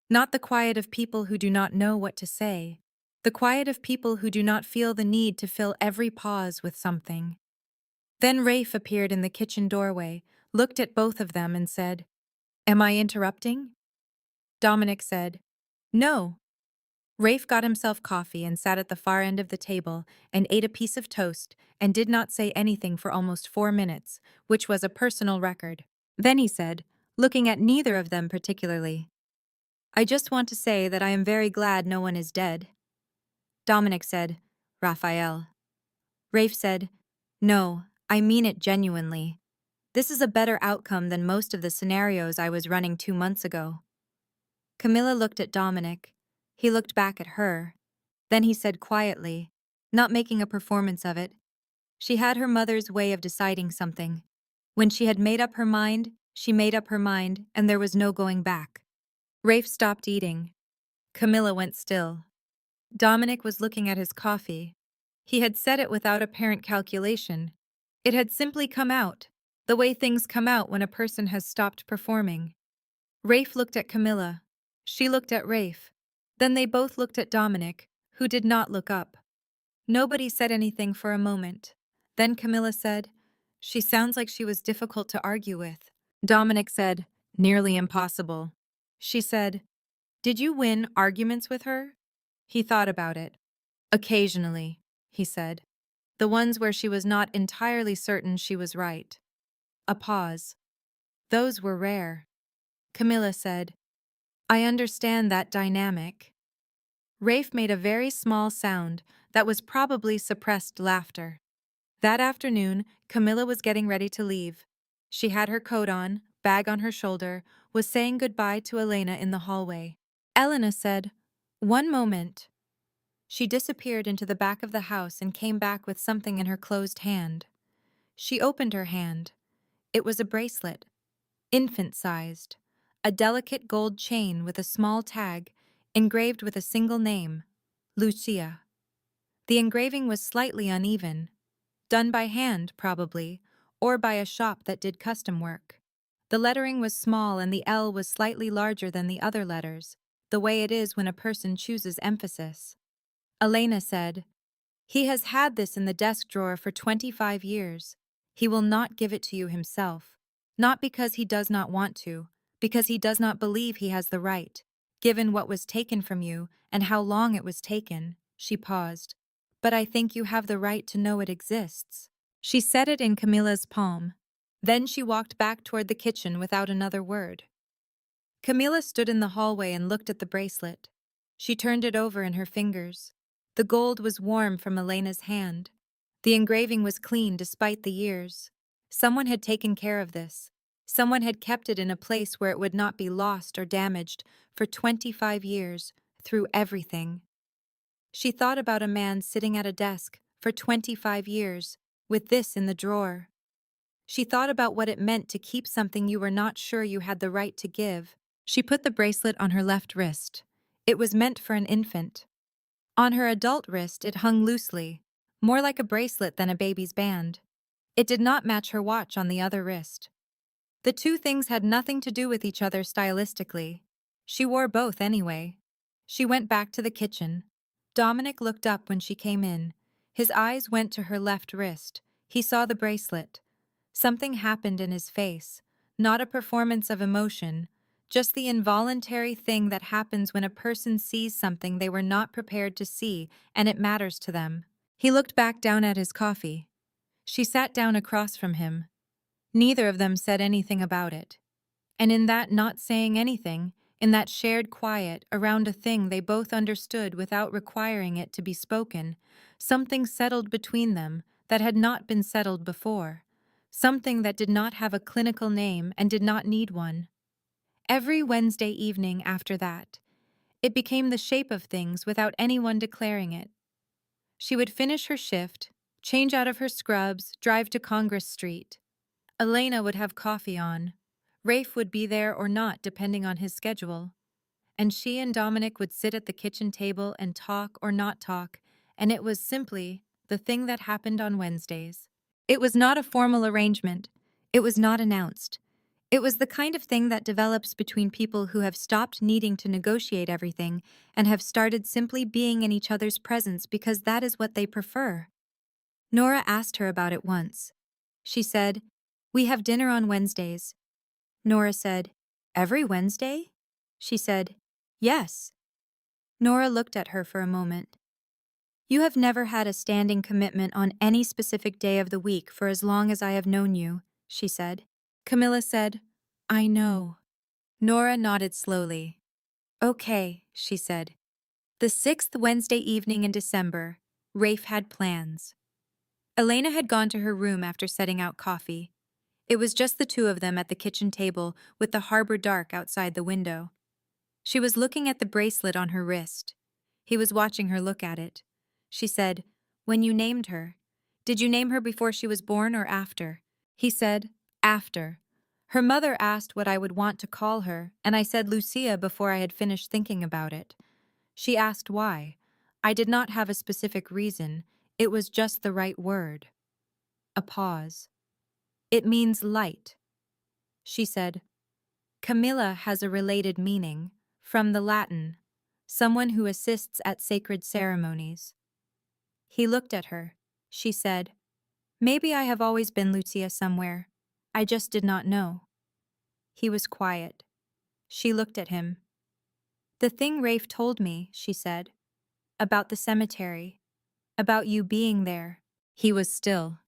Not the quiet of people who do not know what to say. The quiet of people who do not feel the need to fill every pause with something. Then Rafe appeared in the kitchen doorway, looked at both of them and said, "Am I interrupting?" Dominic said, "No." Rafe got himself coffee and sat at the far end of the table and ate a piece of toast and did not say anything for almost 4 minutes, which was a personal record. Then he said, looking at neither of them particularly, "I just want to say that I am very glad no one is dead." Dominic said, "Raphael." Rafe said, "No, I mean it genuinely. This is a better outcome than most of the scenarios I was running 2 months ago." Camilla looked at Dominic. He looked back at her. Then he said quietly, not making a performance of it, "She had her mother's way of deciding something. When she had made up her mind, she made up her mind, and there was no going back." Rafe stopped eating. Camilla went still. Dominic was looking at his coffee. He had said it without apparent calculation. It had simply come out, the way things come out when a person has stopped performing. Rafe looked at Camilla. She looked at Rafe. Then they both looked at Dominic, who did not look up. Nobody said anything for a moment. Then Camilla said, "She sounds like she was difficult to argue with." Dominic said, "Nearly impossible." She said, "Did you win arguments with her?" He thought about it. "Occasionally," he said. "The ones where she was not entirely certain she was right." A pause. "Those were rare." Camilla said, "I understand that dynamic." Rafe made a very small sound that was probably suppressed laughter. That afternoon, Camilla was getting ready to leave. She had her coat on, bag on her shoulder, was saying goodbye to Elena in the hallway. Elena said, "One moment." She disappeared into the back of the house and came back with something in her closed hand. She opened her hand. It was a bracelet, infant-sized, a delicate gold chain with a small tag, engraved with a single name, Lucia. The engraving was slightly uneven, done by hand, probably, or by a shop that did custom work. The lettering was small and the L was slightly larger than the other letters, the way it is when a person chooses emphasis. Elena said, "He has had this in the desk drawer for 25 years. He will not give it to you himself. Not because he does not want to, because he does not believe he has the right, given what was taken from you and how long it was taken." She paused. but I think you have the right to know it exists. She set it in Camilla's palm. Then she walked back toward the kitchen without another word. Camilla stood in the hallway and looked at the bracelet. She turned it over in her fingers. The gold was warm from Elena's hand. The engraving was clean despite the years. Someone had taken care of this. Someone had kept it in a place where it would not be lost or damaged for 25 years, through everything. She thought about a man sitting at a desk for 25 years, with this in the drawer. She thought about what it meant to keep something you were not sure you had the right to give. She put the bracelet on her left wrist. It was meant for an infant. On her adult wrist, it hung loosely, more like a bracelet than a baby's band. It did not match her watch on the other wrist. The two things had nothing to do with each other stylistically. She wore both anyway. She went back to the kitchen. Dominic looked up when she came in. His eyes went to her left wrist. He saw the bracelet. Something happened in his face, not a performance of emotion, just the involuntary thing that happens when a person sees something they were not prepared to see and it matters to them. He looked back down at his coffee. She sat down across from him. Neither of them said anything about it. And in that not saying anything, in that shared quiet around a thing they both understood without requiring it to be spoken, something settled between them that had not been settled before. Something that did not have a clinical name and did not need one. Every Wednesday evening after that, it became the shape of things without anyone declaring it. She would finish her shift, change out of her scrubs, drive to Congress Street. Elena would have coffee on. Rafe would be there or not depending on his schedule. And she and Dominic would sit at the kitchen table and talk or not talk, and it was simply the thing that happened on Wednesdays. It was not a formal arrangement. It was not announced. It was the kind of thing that develops between people who have stopped needing to negotiate everything and have started simply being in each other's presence because that is what they prefer. Nora asked her about it once. She said, "We have dinner on Wednesdays." Nora said, "Every Wednesday?" She said, "Yes." Nora looked at her for a moment. "You have never had a standing commitment on any specific day of the week for as long as I have known you," she said. Camilla said, "I know." Nora nodded slowly. "Okay," she said. The 6th Wednesday evening in December, Rafe had plans. Elena had gone to her room after setting out coffee. It was just the two of them at the kitchen table with the harbor dark outside the window. She was looking at the bracelet on her wrist. He was watching her look at it. She said, "When you named her, did you name her before she was born or after?" He said, "After. Her mother asked what I would want to call her, and I said Lucia before I had finished thinking about it. She asked why. I did not have a specific reason. It was just the right word." A pause. "It means light." She said, "Camilla has a related meaning, from the Latin, someone who assists at sacred ceremonies." He looked at her. She said, "Maybe I have always been Lucia somewhere. I just did not know." He was quiet. She looked at him. "The thing Rafe told me," she said, "about the cemetery, about you being there." He was still.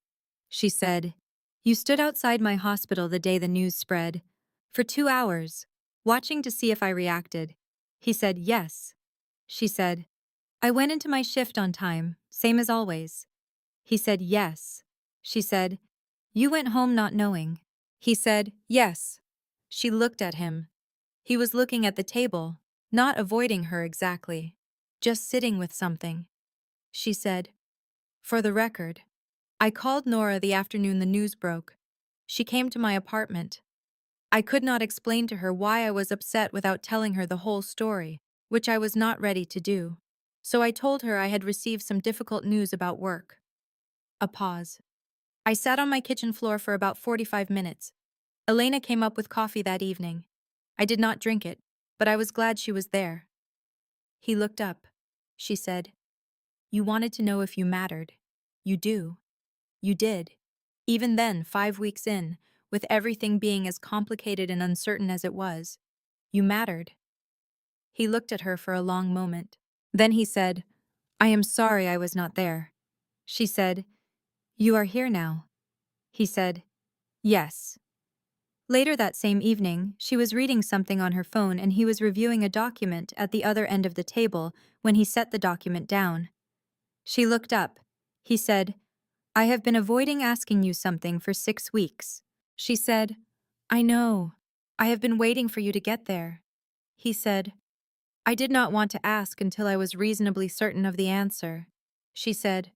She said, "You stood outside my hospital the day the news spread, for 2 hours, watching to see if I reacted." He said, "Yes." She said, "I went into my shift on time, same as always." He said, "Yes." She said, "You went home not knowing." He said, "Yes." She looked at him. He was looking at the table, not avoiding her exactly, just sitting with something. She said, "For the record, I called Nora the afternoon the news broke. She came to my apartment. I could not explain to her why I was upset without telling her the whole story, which I was not ready to do. So I told her I had received some difficult news about work." A pause. "I sat on my kitchen floor for about 45 minutes. Elena came up with coffee that evening. I did not drink it, but I was glad she was there." He looked up. She said, "You wanted to know if you mattered. You do. You did. Even then, 5 weeks in, with everything being as complicated and uncertain as it was, you mattered." He looked at her for a long moment. Then he said, I am sorry I was not there. She said, You are here now. He said, Yes. Later that same evening, she was reading something on her phone and he was reviewing a document at the other end of the table when he set the document down. She looked up. He said, I have been avoiding asking you something for 6 weeks. She said, I know. I have been waiting for you to get there. He said, I did not want to ask until I was reasonably certain of the answer. She said,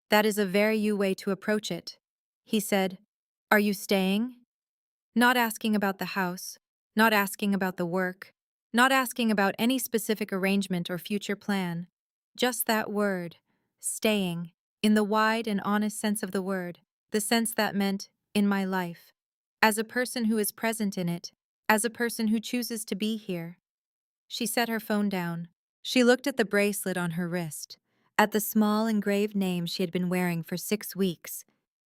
That is a very you way to approach it. He said, Are you staying? Not asking about the house, not asking about the work, not asking about any specific arrangement or future plan. Just that word, staying, in the wide and honest sense of the word, the sense that meant, in my life. As a person who is present in it, as a person who chooses to be here. She set her phone down. She looked at the bracelet on her wrist, at the small engraved name she had been wearing for 6 weeks,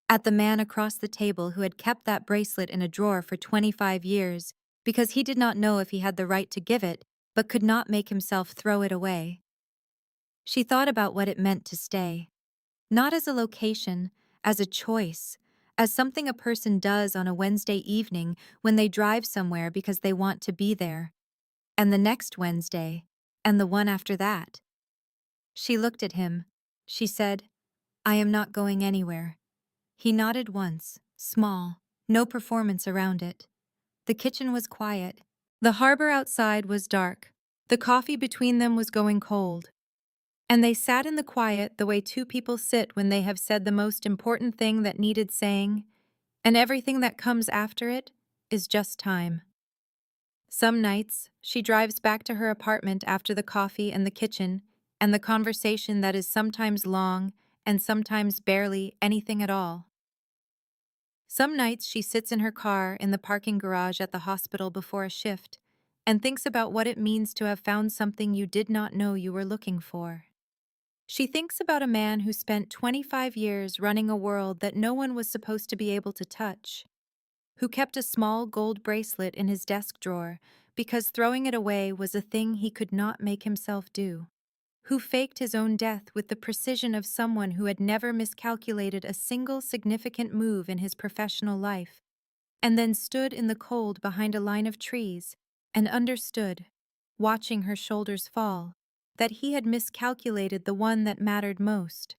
at the man across the table who had kept that bracelet in a drawer for 25 years because he did not know if he had the right to give it, but could not make himself throw it away. She thought about what it meant to stay, not as a location, as a choice, as something a person does on a Wednesday evening when they drive somewhere because they want to be there, and the next Wednesday, and the one after that. She looked at him. She said, I am not going anywhere. He nodded once, small, no performance around it. The kitchen was quiet. The harbor outside was dark. The coffee between them was going cold. And they sat in the quiet the way two people sit when they have said the most important thing that needed saying, and everything that comes after it is just time. Some nights, she drives back to her apartment after the coffee and the kitchen, and the conversation that is sometimes long and sometimes barely anything at all. Some nights she sits in her car in the parking garage at the hospital before a shift and thinks about what it means to have found something you did not know you were looking for. She thinks about a man who spent 25 years running a world that no one was supposed to be able to touch, who kept a small gold bracelet in his desk drawer because throwing it away was a thing he could not make himself do, who faked his own death with the precision of someone who had never miscalculated a single significant move in his professional life, and then stood in the cold behind a line of trees and understood, watching her shoulders fall, that he had miscalculated the one that mattered most.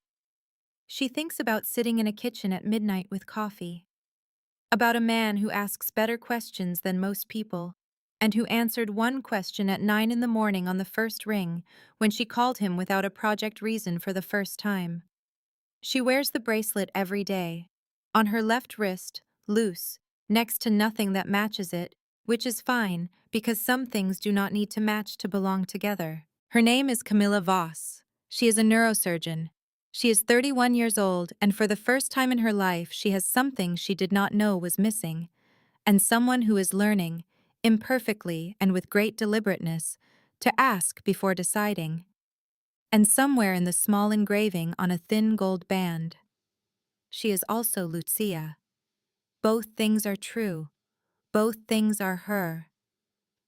She thinks about sitting in a kitchen at midnight with coffee, about a man who asks better questions than most people, and who answered one question at 9 in the morning on the first ring when she called him without a project reason for the first time. She wears the bracelet every day, on her left wrist, loose, next to nothing that matches it, which is fine because some things do not need to match to belong together. Her name is Camilla Voss. She is a neurosurgeon. She is 31 years old, and for the first time in her life, she has something she did not know was missing, and someone who is learning, imperfectly and with great deliberateness, to ask before deciding. And somewhere in the small engraving on a thin gold band, she is also Lucia. Both things are true. Both things are her.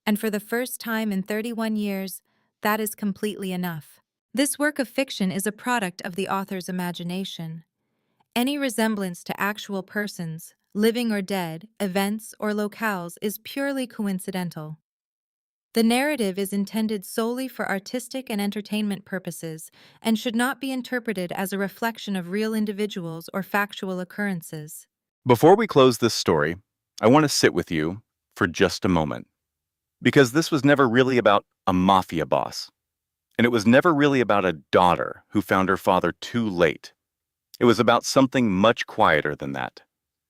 And for the first time in 31 years, that is completely enough. This work of fiction is a product of the author's imagination. Any resemblance to actual persons, living or dead, events or locales is purely coincidental. The narrative is intended solely for artistic and entertainment purposes and should not be interpreted as a reflection of real individuals or factual occurrences. Before we close this story, I want to sit with you for just a moment. Because this was never really about a mafia boss. And it was never really about a daughter who found her father too late. It was about something much quieter than that.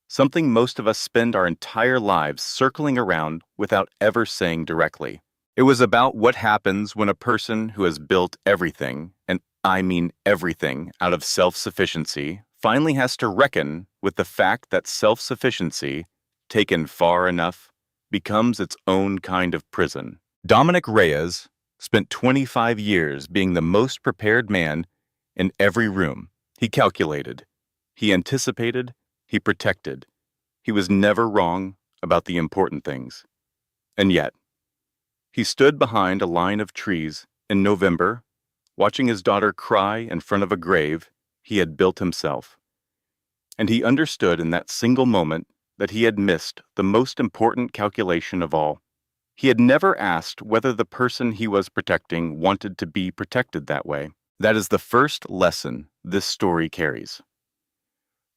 Something most of us spend our entire lives circling around without ever saying directly. It was about what happens when a person who has built everything, and I mean everything, out of self-sufficiency, finally has to reckon with the fact that self-sufficiency, taken far enough, becomes its own kind of prison. Dominic Reyes spent 25 years being the most prepared man in every room. He calculated, he anticipated, he protected. He was never wrong about the important things. And yet, he stood behind a line of trees in November watching his daughter cry in front of a grave he had built himself. And he understood in that single moment that he had missed the most important calculation of all. He had never asked whether the person he was protecting wanted to be protected that way. That is the first lesson this story carries.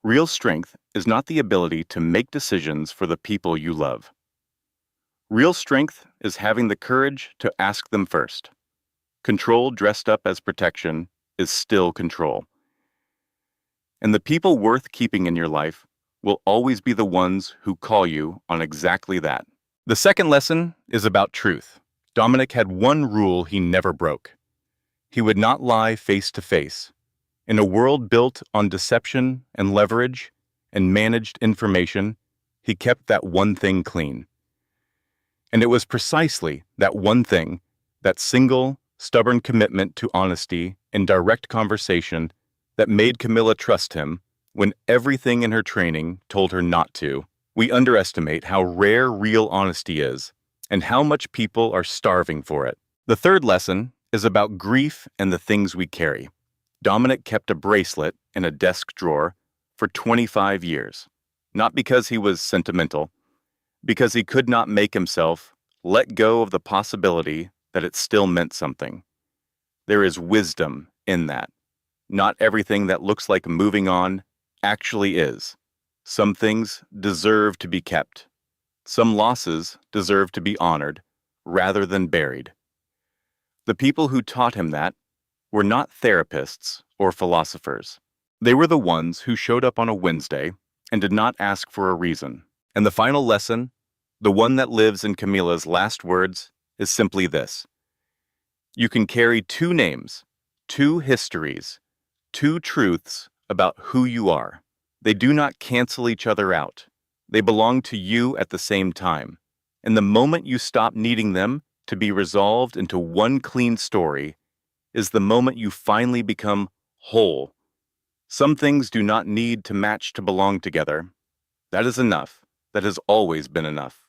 Real strength is not the ability to make decisions for the people you love. Real strength is having the courage to ask them first. Control dressed up as protection is still control. And the people worth keeping in your life will always be the ones who call you on exactly that. The second lesson is about truth. Dominic had one rule he never broke. He would not lie face to face. In a world built on deception and leverage and managed information, he kept that one thing clean. And it was precisely that one thing, that single, stubborn commitment to honesty and direct conversation, that made Camilla trust him when everything in her training told her not to. We underestimate how rare real honesty is and how much people are starving for it. The third lesson is about grief and the things we carry. Dominic kept a bracelet in a desk drawer for 25 years, not because he was sentimental, because he could not make himself let go of the possibility that it still meant something. There is wisdom in that. Not everything that looks like moving on actually is. Some things deserve to be kept. Some losses deserve to be honored rather than buried. The people who taught him that were not therapists or philosophers. They were the ones who showed up on a Wednesday and did not ask for a reason. And the final lesson, the one that lives in Camilla's last words, is simply this. You can carry two names, two histories, two truths about who you are. They do not cancel each other out. They belong to you at the same time. And the moment you stop needing them to be resolved into one clean story is the moment you finally become whole. Some things do not need to match to belong together. That is enough. That has always been enough.